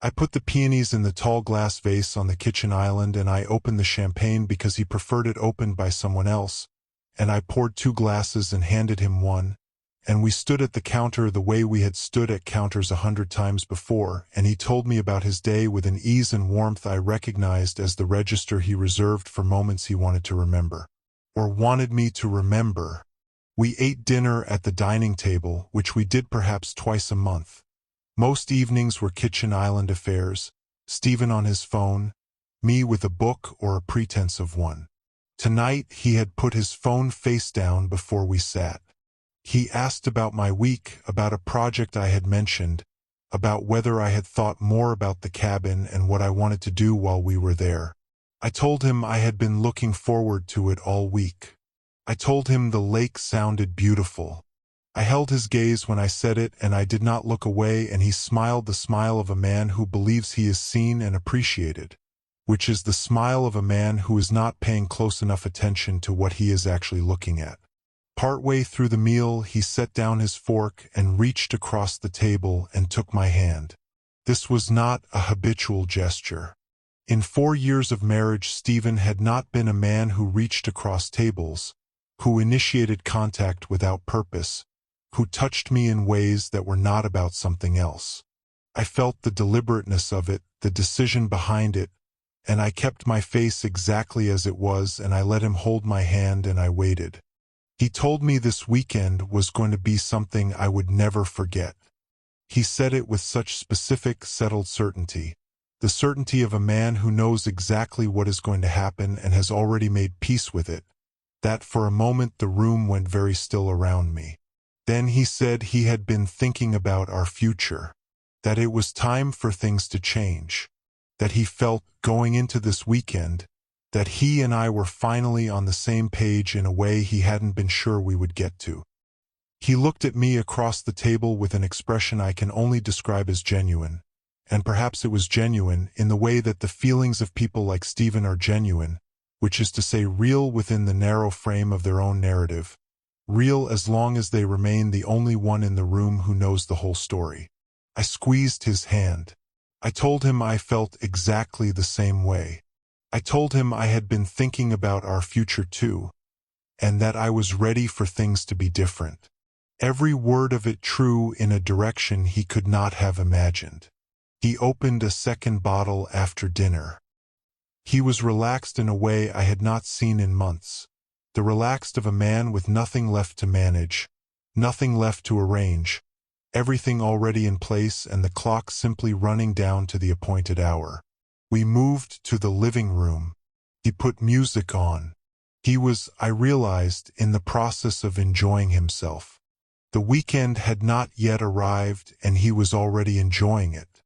I put the peonies in the tall glass vase on the kitchen island and I opened the champagne because he preferred it opened by someone else, and I poured 2 glasses and handed him one, and we stood at the counter the way we had stood at counters 100 times before, and he told me about his day with an ease and warmth I recognized as the register he reserved for moments he wanted to remember. Or wanted me to remember. We ate dinner at the dining table, which we did perhaps twice a month. Most evenings were kitchen island affairs, Stephen on his phone, me with a book or a pretense of one. Tonight he had put his phone face down before we sat. He asked about my week, about a project I had mentioned, about whether I had thought more about the cabin and what I wanted to do while we were there. I told him I had been looking forward to it all week. I told him the lake sounded beautiful. I held his gaze when I said it and I did not look away, and he smiled the smile of a man who believes he is seen and appreciated, which is the smile of a man who is not paying close enough attention to what he is actually looking at. Partway through the meal, he set down his fork and reached across the table and took my hand. This was not a habitual gesture. In 4 years of marriage, Stephen had not been a man who reached across tables, who initiated contact without purpose, who touched me in ways that were not about something else. I felt the deliberateness of it, the decision behind it, and I kept my face exactly as it was, and I let him hold my hand and I waited. He told me this weekend was going to be something I would never forget. He said it with such specific, settled certainty, the certainty of a man who knows exactly what is going to happen and has already made peace with it, that for a moment the room went very still around me. Then he said he had been thinking about our future, that it was time for things to change, that he felt going into this weekend, that he and I were finally on the same page in a way he hadn't been sure we would get to. He looked at me across the table with an expression I can only describe as genuine, and perhaps it was genuine in the way that the feelings of people like Stephen are genuine, which is to say real within the narrow frame of their own narrative, real as long as they remain the only one in the room who knows the whole story. I squeezed his hand. I told him I felt exactly the same way. I told him I had been thinking about our future too, and that I was ready for things to be different. Every word of it true in a direction he could not have imagined. He opened a second bottle after dinner. He was relaxed in a way I had not seen in months. The relaxed of a man with nothing left to manage, nothing left to arrange, everything already in place and the clock simply running down to the appointed hour. We moved to the living room. He put music on. He was, I realized, in the process of enjoying himself. The weekend had not yet arrived and he was already enjoying it.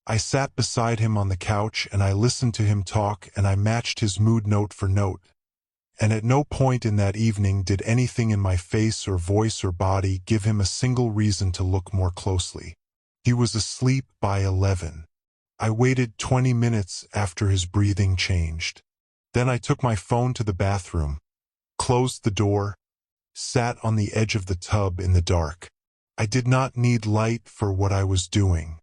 I sat beside him on the couch and I listened to him talk and I matched his mood note for note. And at no point in that evening did anything in my face or voice or body give him a single reason to look more closely. He was asleep by 11. I waited 20 minutes after his breathing changed. Then I took my phone to the bathroom, closed the door, sat on the edge of the tub in the dark. I did not need light for what I was doing.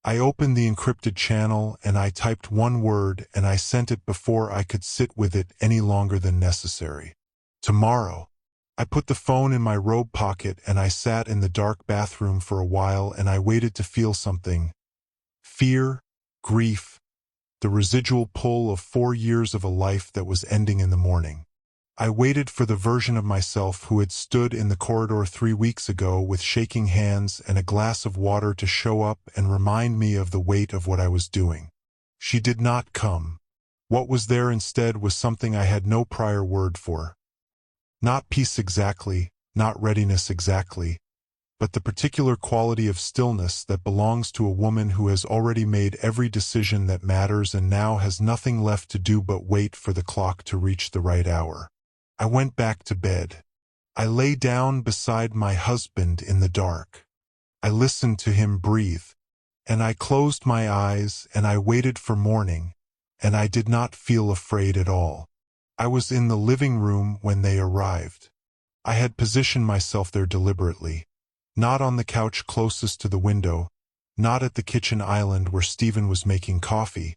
I opened the encrypted channel and I typed one word and I sent it before I could sit with it any longer than necessary. Tomorrow. I put the phone in my robe pocket and I sat in the dark bathroom for a while and I waited to feel something. Fear, grief, the residual pull of 4 years of a life that was ending in the morning. I waited for the version of myself who had stood in the corridor 3 weeks ago with shaking hands and a glass of water to show up and remind me of the weight of what I was doing. She did not come. What was there instead was something I had no prior word for. Not peace exactly, not readiness exactly, but the particular quality of stillness that belongs to a woman who has already made every decision that matters and now has nothing left to do but wait for the clock to reach the right hour. I went back to bed. I lay down beside my husband in the dark. I listened to him breathe, And I closed my eyes and I waited for morning, and I did not feel afraid at all. I was in the living room when they arrived. I had positioned myself there deliberately, not on the couch closest to the window, not at the kitchen island where Stephen was making coffee,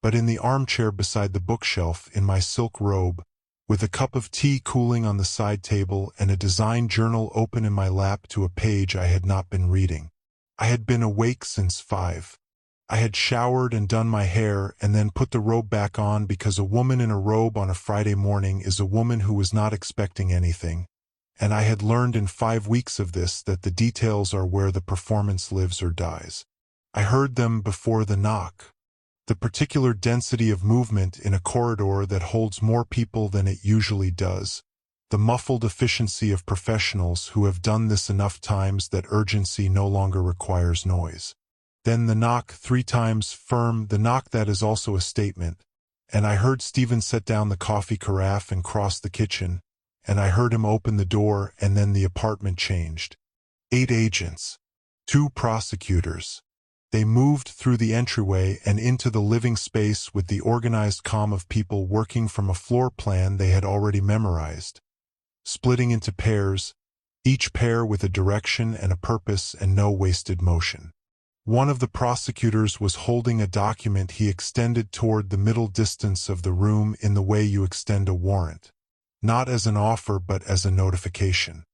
but in the armchair beside the bookshelf in my silk robe, with a cup of tea cooling on the side table and a design journal open in my lap to a page I had not been reading. I had been awake since 5. I had showered and done my hair and then put the robe back on because a woman in a robe on a Friday morning is a woman who was not expecting anything, and I had learned in 5 weeks of this that the details are where the performance lives or dies. I heard them before the knock. The particular density of movement in a corridor that holds more people than it usually does. The muffled efficiency of professionals who have done this enough times that urgency no longer requires noise. Then the knock 3 times firm, the knock that is also a statement, and I heard Stephen set down the coffee carafe and cross the kitchen, and I heard him open the door, and then the apartment changed. 8 agents. 2 prosecutors. They moved through the entryway and into the living space with the organized calm of people working from a floor plan they had already memorized. Splitting into pairs, each pair with a direction and a purpose and no wasted motion. One of the prosecutors was holding a document he extended toward the middle distance of the room in the way you extend a warrant. Not as an offer but as a notification.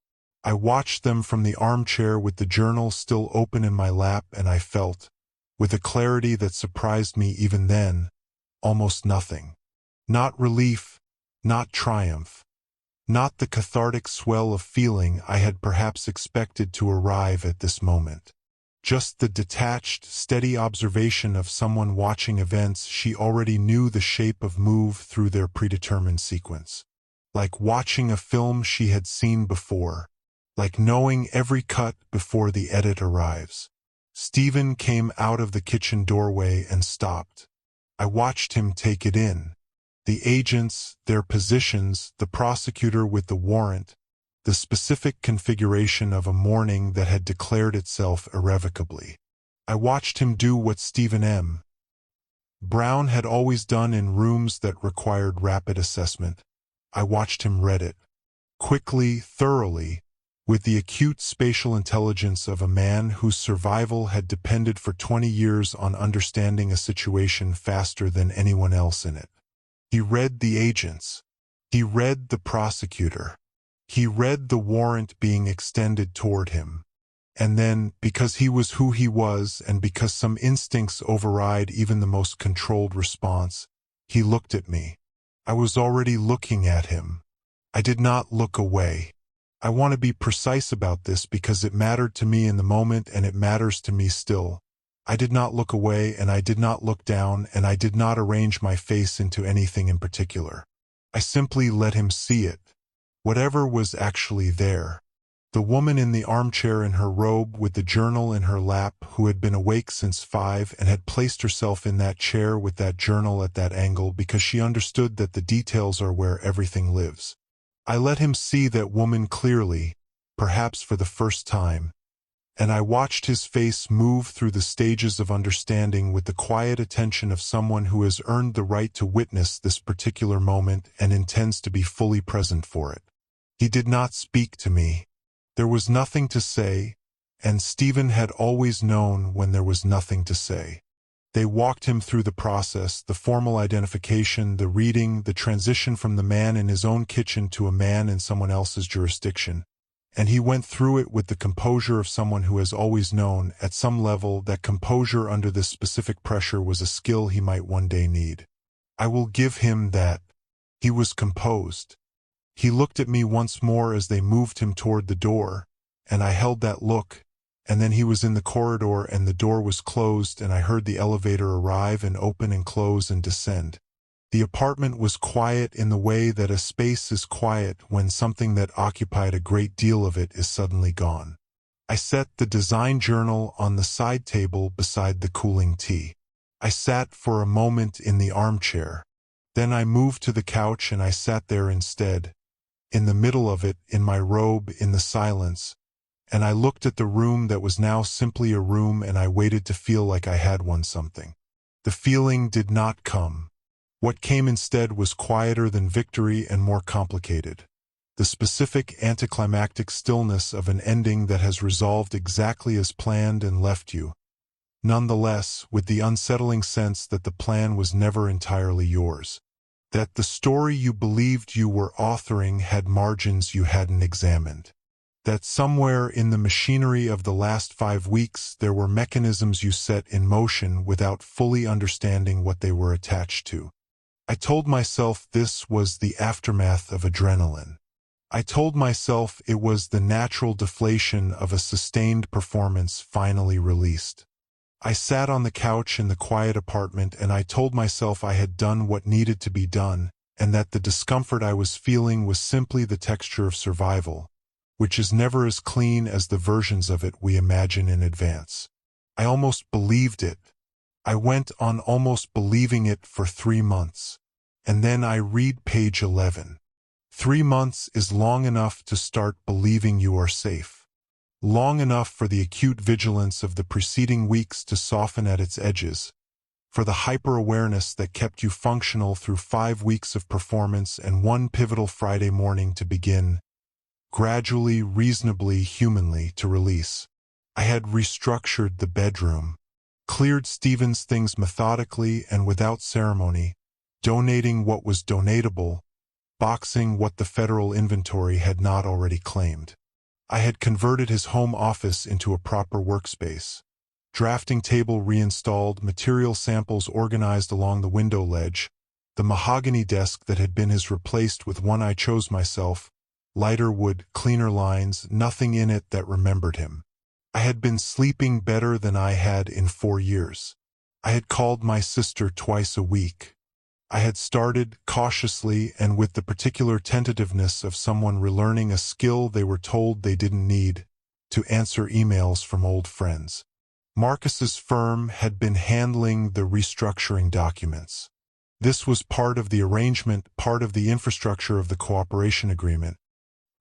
I watched them from the armchair with the journal still open in my lap, and I felt, with a clarity that surprised me even then, almost nothing. Not relief, not triumph. Not the cathartic swell of feeling I had perhaps expected to arrive at this moment. Just the detached, steady observation of someone watching events she already knew the shape of move through their predetermined sequence. Like watching a film she had seen before. Like knowing every cut before the edit arrives. Stephen came out of the kitchen doorway and stopped. I watched him take it in. The agents, their positions, the prosecutor with the warrant, the specific configuration of a morning that had declared itself irrevocably. I watched him do what Stephen M. Brown had always done in rooms that required rapid assessment. I watched him read it. Quickly, thoroughly, with the acute spatial intelligence of a man whose survival had depended for 20 years on understanding a situation faster than anyone else in it. He read the agents. He read the prosecutor. He read the warrant being extended toward him. And then, because he was who he was and because some instincts override even the most controlled response, he looked at me. I was already looking at him. I did not look away. I want to be precise about this because it mattered to me in the moment and it matters to me still. I did not look away and I did not look down and I did not arrange my face into anything in particular. I simply let him see it. Whatever was actually there. The woman in the armchair in her robe with the journal in her lap who had been awake since 5 and had placed herself in that chair with that journal at that angle because she understood that the details are where everything lives. I let him see that woman clearly, perhaps for the first time, and I watched his face move through the stages of understanding with the quiet attention of someone who has earned the right to witness this particular moment and intends to be fully present for it. He did not speak to me. There was nothing to say, and Stephen had always known when there was nothing to say. They walked him through the process, the formal identification, the reading, the transition from the man in his own kitchen to a man in someone else's jurisdiction. And he went through it with the composure of someone who has always known, at some level, that composure under this specific pressure was a skill he might one day need. I will give him that. He was composed. He looked at me once more as they moved him toward the door, and I held that look, and then he was in the corridor and the door was closed and I heard the elevator arrive and open and close and descend. The apartment was quiet in the way that a space is quiet when something that occupied a great deal of it is suddenly gone. I set the design journal on the side table beside the cooling tea. I sat for a moment in the armchair. Then I moved to the couch and I sat there instead. In the middle of it, in my robe, in the silence, and I looked at the room that was now simply a room, and I waited to feel like I had won something. The feeling did not come. What came instead was quieter than victory and more complicated. The specific anticlimactic stillness of an ending that has resolved exactly as planned and left you, nonetheless, with the unsettling sense that the plan was never entirely yours. That the story you believed you were authoring had margins you hadn't examined. That somewhere in the machinery of the last 5 weeks there were mechanisms you set in motion without fully understanding what they were attached to. I told myself this was the aftermath of adrenaline. I told myself it was the natural deflation of a sustained performance finally released. I sat on the couch in the quiet apartment, and I told myself I had done what needed to be done, and that the discomfort I was feeling was simply the texture of survival, which is never as clean as the versions of it we imagine in advance. I almost believed it. I went on almost believing it for 3 months. And then I read page 11. 3 months is long enough to start believing you are safe. Long enough for the acute vigilance of the preceding weeks to soften at its edges, for the hyper-awareness that kept you functional through 5 weeks of performance and one pivotal Friday morning to begin, gradually, reasonably, humanly, to release. I had restructured the bedroom, cleared Stephen's things methodically and without ceremony, donating what was donatable, boxing what the federal inventory had not already claimed. I had converted his home office into a proper workspace. Drafting table reinstalled, material samples organized along the window ledge, the mahogany desk that had been his replaced with one I chose myself, lighter wood, cleaner lines, nothing in it that remembered him. I had been sleeping better than I had in 4 years. I had called my sister twice a week. I had started, cautiously and with the particular tentativeness of someone relearning a skill they were told they didn't need, to answer emails from old friends. Marcus's firm had been handling the restructuring documents. This was part of the arrangement, part of the infrastructure of the cooperation agreement.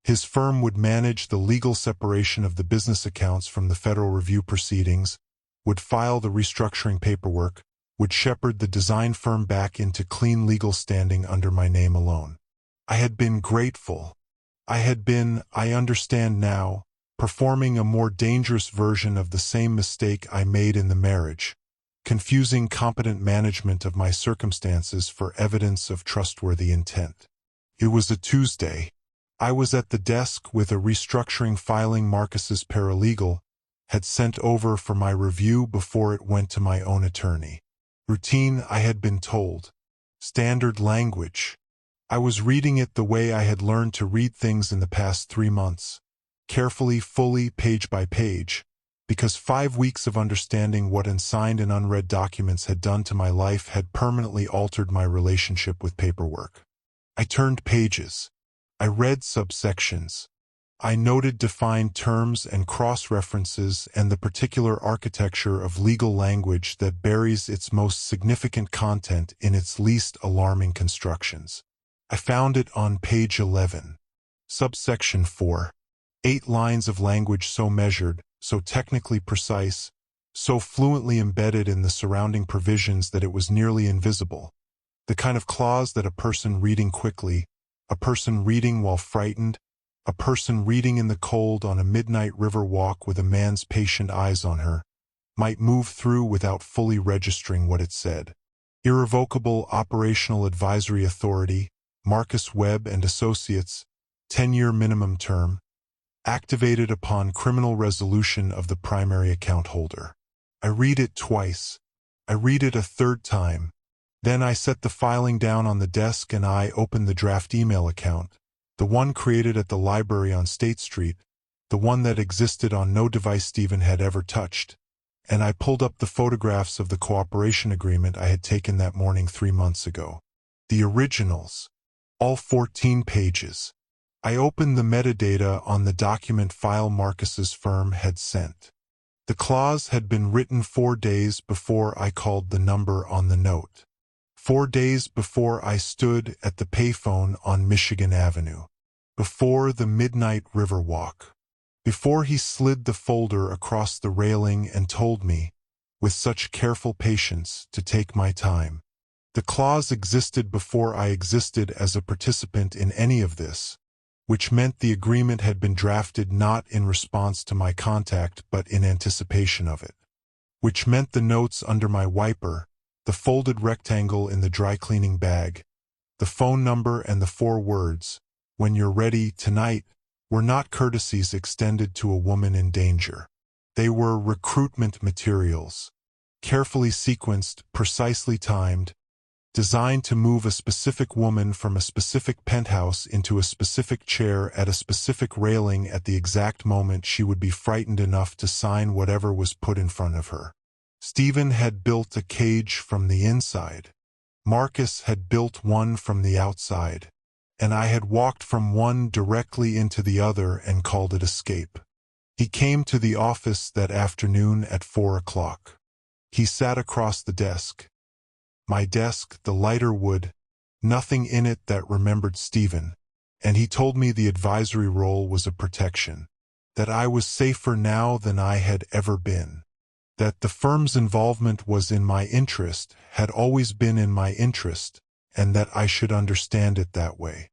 His firm would manage the legal separation of the business accounts from the federal review proceedings, would file the restructuring paperwork, would shepherd the design firm back into clean legal standing under my name alone. I had been grateful. I had been, I understand now, performing a more dangerous version of the same mistake I made in the marriage, confusing competent management of my circumstances for evidence of trustworthy intent. It was a Tuesday. I was at the desk with a restructuring filing Marcus's paralegal had sent over for my review before it went to my own attorney. Routine, I had been told. Standard language. I was reading it the way I had learned to read things in the past 3 months. Carefully, fully, page by page, because 5 weeks of understanding what unsigned and unread documents had done to my life had permanently altered my relationship with paperwork. I turned pages. I read subsections. I noted defined terms and cross-references and the particular architecture of legal language that buries its most significant content in its least alarming constructions. I found it on page 11. Subsection 4. 8 lines of language so measured, so technically precise, so fluently embedded in the surrounding provisions that it was nearly invisible. The kind of clause that a person reading quickly, a person reading while frightened, a person reading in the cold on a midnight river walk with a man's patient eyes on her, might move through without fully registering what it said. Irrevocable operational advisory authority, Marcus Webb and Associates, 10-year minimum term, activated upon criminal resolution of the primary account holder. I read it twice. I read it a third time. Then I set the filing down on the desk and I opened the draft email account, the one created at the library on State Street, the one that existed on no device Stephen had ever touched, and I pulled up the photographs of the cooperation agreement I had taken that morning 3 months ago. The originals. All 14 pages. I opened the metadata on the document file Marcus's firm had sent. The clause had been written 4 days before I called the number on the note. 4 days before I stood at the payphone on Michigan Avenue. Before the midnight river walk. before he slid the folder across the railing and told me, with such careful patience, to take my time. The clause existed before I existed as a participant in any of this, which meant the agreement had been drafted not in response to my contact but in anticipation of it. Which meant the notes under my wiper, the folded rectangle in the dry cleaning bag, the phone number and the 4 words, "When you're ready, tonight," were not courtesies extended to a woman in danger. They were recruitment materials, carefully sequenced, precisely timed, designed to move a specific woman from a specific penthouse into a specific chair at a specific railing at the exact moment she would be frightened enough to sign whatever was put in front of her. Stephen had built a cage from the inside. Marcus had built one from the outside, and I had walked from one directly into the other and called it escape. He came to the office that afternoon at 4 o'clock. He sat across the desk. My desk, the lighter wood, nothing in it that remembered Stephen, and he told me the advisory role was a protection, that I was safer now than I had ever been, that the firm's involvement was in my interest, had always been in my interest, and that I should understand it that way.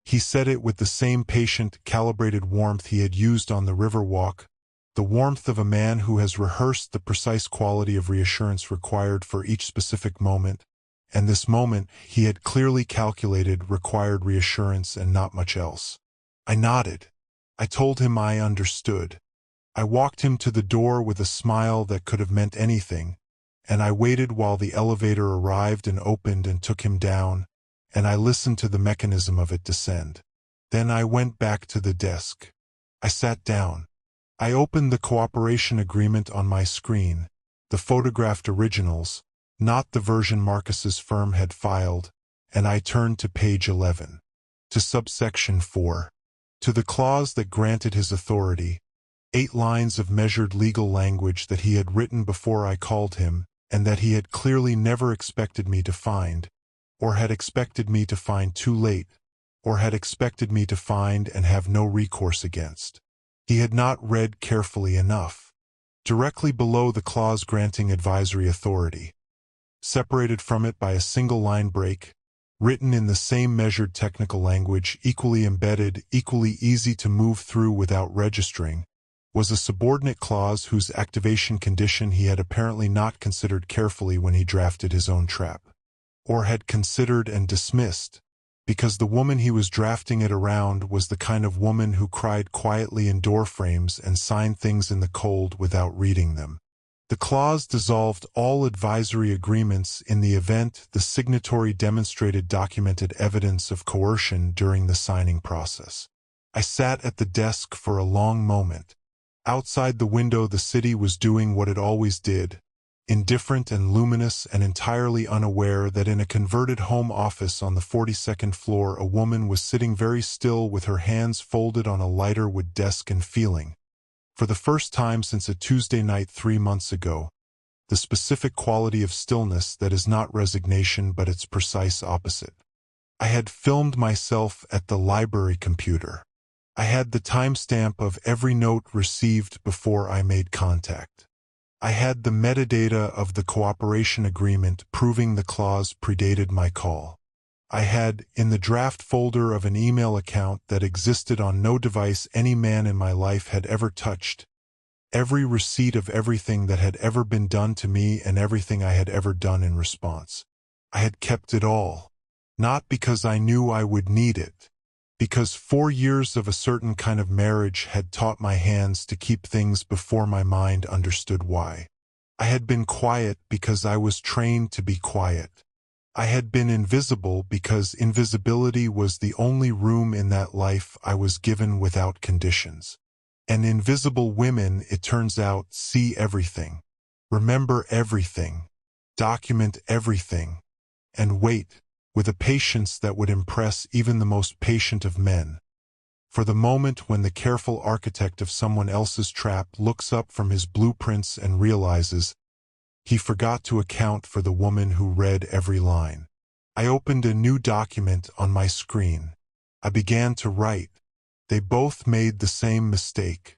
He said it with the same patient, calibrated warmth he had used on the Riverwalk, the warmth of a man who has rehearsed the precise quality of reassurance required for each specific moment, and this moment, he had clearly calculated, required reassurance and not much else. I nodded. I told him I understood. I walked him to the door with a smile that could have meant anything, and I waited while the elevator arrived and opened and took him down, and I listened to the mechanism of it descend. Then I went back to the desk. I sat down. I opened the cooperation agreement on my screen, the photographed originals, not the version Marcus's firm had filed, and I turned to page 11. To subsection 4. To the clause that granted his authority, 8 lines of measured legal language that he had written before I called him, and that he had clearly never expected me to find, or had expected me to find too late, or had expected me to find and have no recourse against. He had not read carefully enough. Directly below the clause granting advisory authority, separated from it by a single line break, written in the same measured technical language, equally embedded, equally easy to move through without registering, was a subordinate clause whose activation condition he had apparently not considered carefully when he drafted his own trap, or had considered and dismissed, because the woman he was drafting it around was the kind of woman who cried quietly in door frames and signed things in the cold without reading them. The clause dissolved all advisory agreements in the event the signatory demonstrated documented evidence of coercion during the signing process. I sat at the desk for a long moment. Outside the window the city was doing what it always did, indifferent and luminous and entirely unaware that in a converted home office on the 42nd floor a woman was sitting very still with her hands folded on a lighter wood desk and feeling, for the first time since a Tuesday night 3 months ago, the specific quality of stillness that is not resignation but its precise opposite. I had filmed myself at the library computer. I had the timestamp of every note received before I made contact. I had the metadata of the cooperation agreement proving the clause predated my call. I had, in the draft folder of an email account that existed on no device any man in my life had ever touched, every receipt of everything that had ever been done to me and everything I had ever done in response. I had kept it all, not because I knew I would need it, because 4 years of a certain kind of marriage had taught my hands to keep things before my mind understood why. I had been quiet because I was trained to be quiet. I had been invisible because invisibility was the only room in that life I was given without conditions. And invisible women, it turns out, see everything, remember everything, document everything, and wait, with a patience that would impress even the most patient of men, for the moment when the careful architect of someone else's trap looks up from his blueprints and realizes he forgot to account for the woman who read every line. I opened a new document on my screen. I began to write. They both made the same mistake.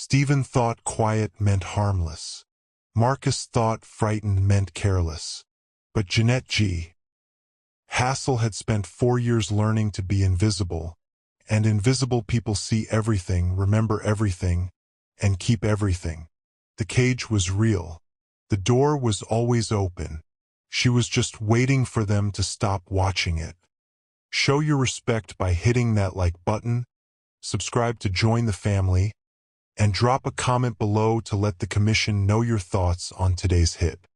Stephen thought quiet meant harmless. Marcus thought frightened meant careless. But Jeanette G. Hassel had spent 4 years learning to be invisible, and invisible people see everything, remember everything, and keep everything. The cage was real. The door was always open. She was just waiting for them to stop watching it. Show your respect by hitting that like button, subscribe to join the family, and drop a comment below to let the commission know your thoughts on today's hit.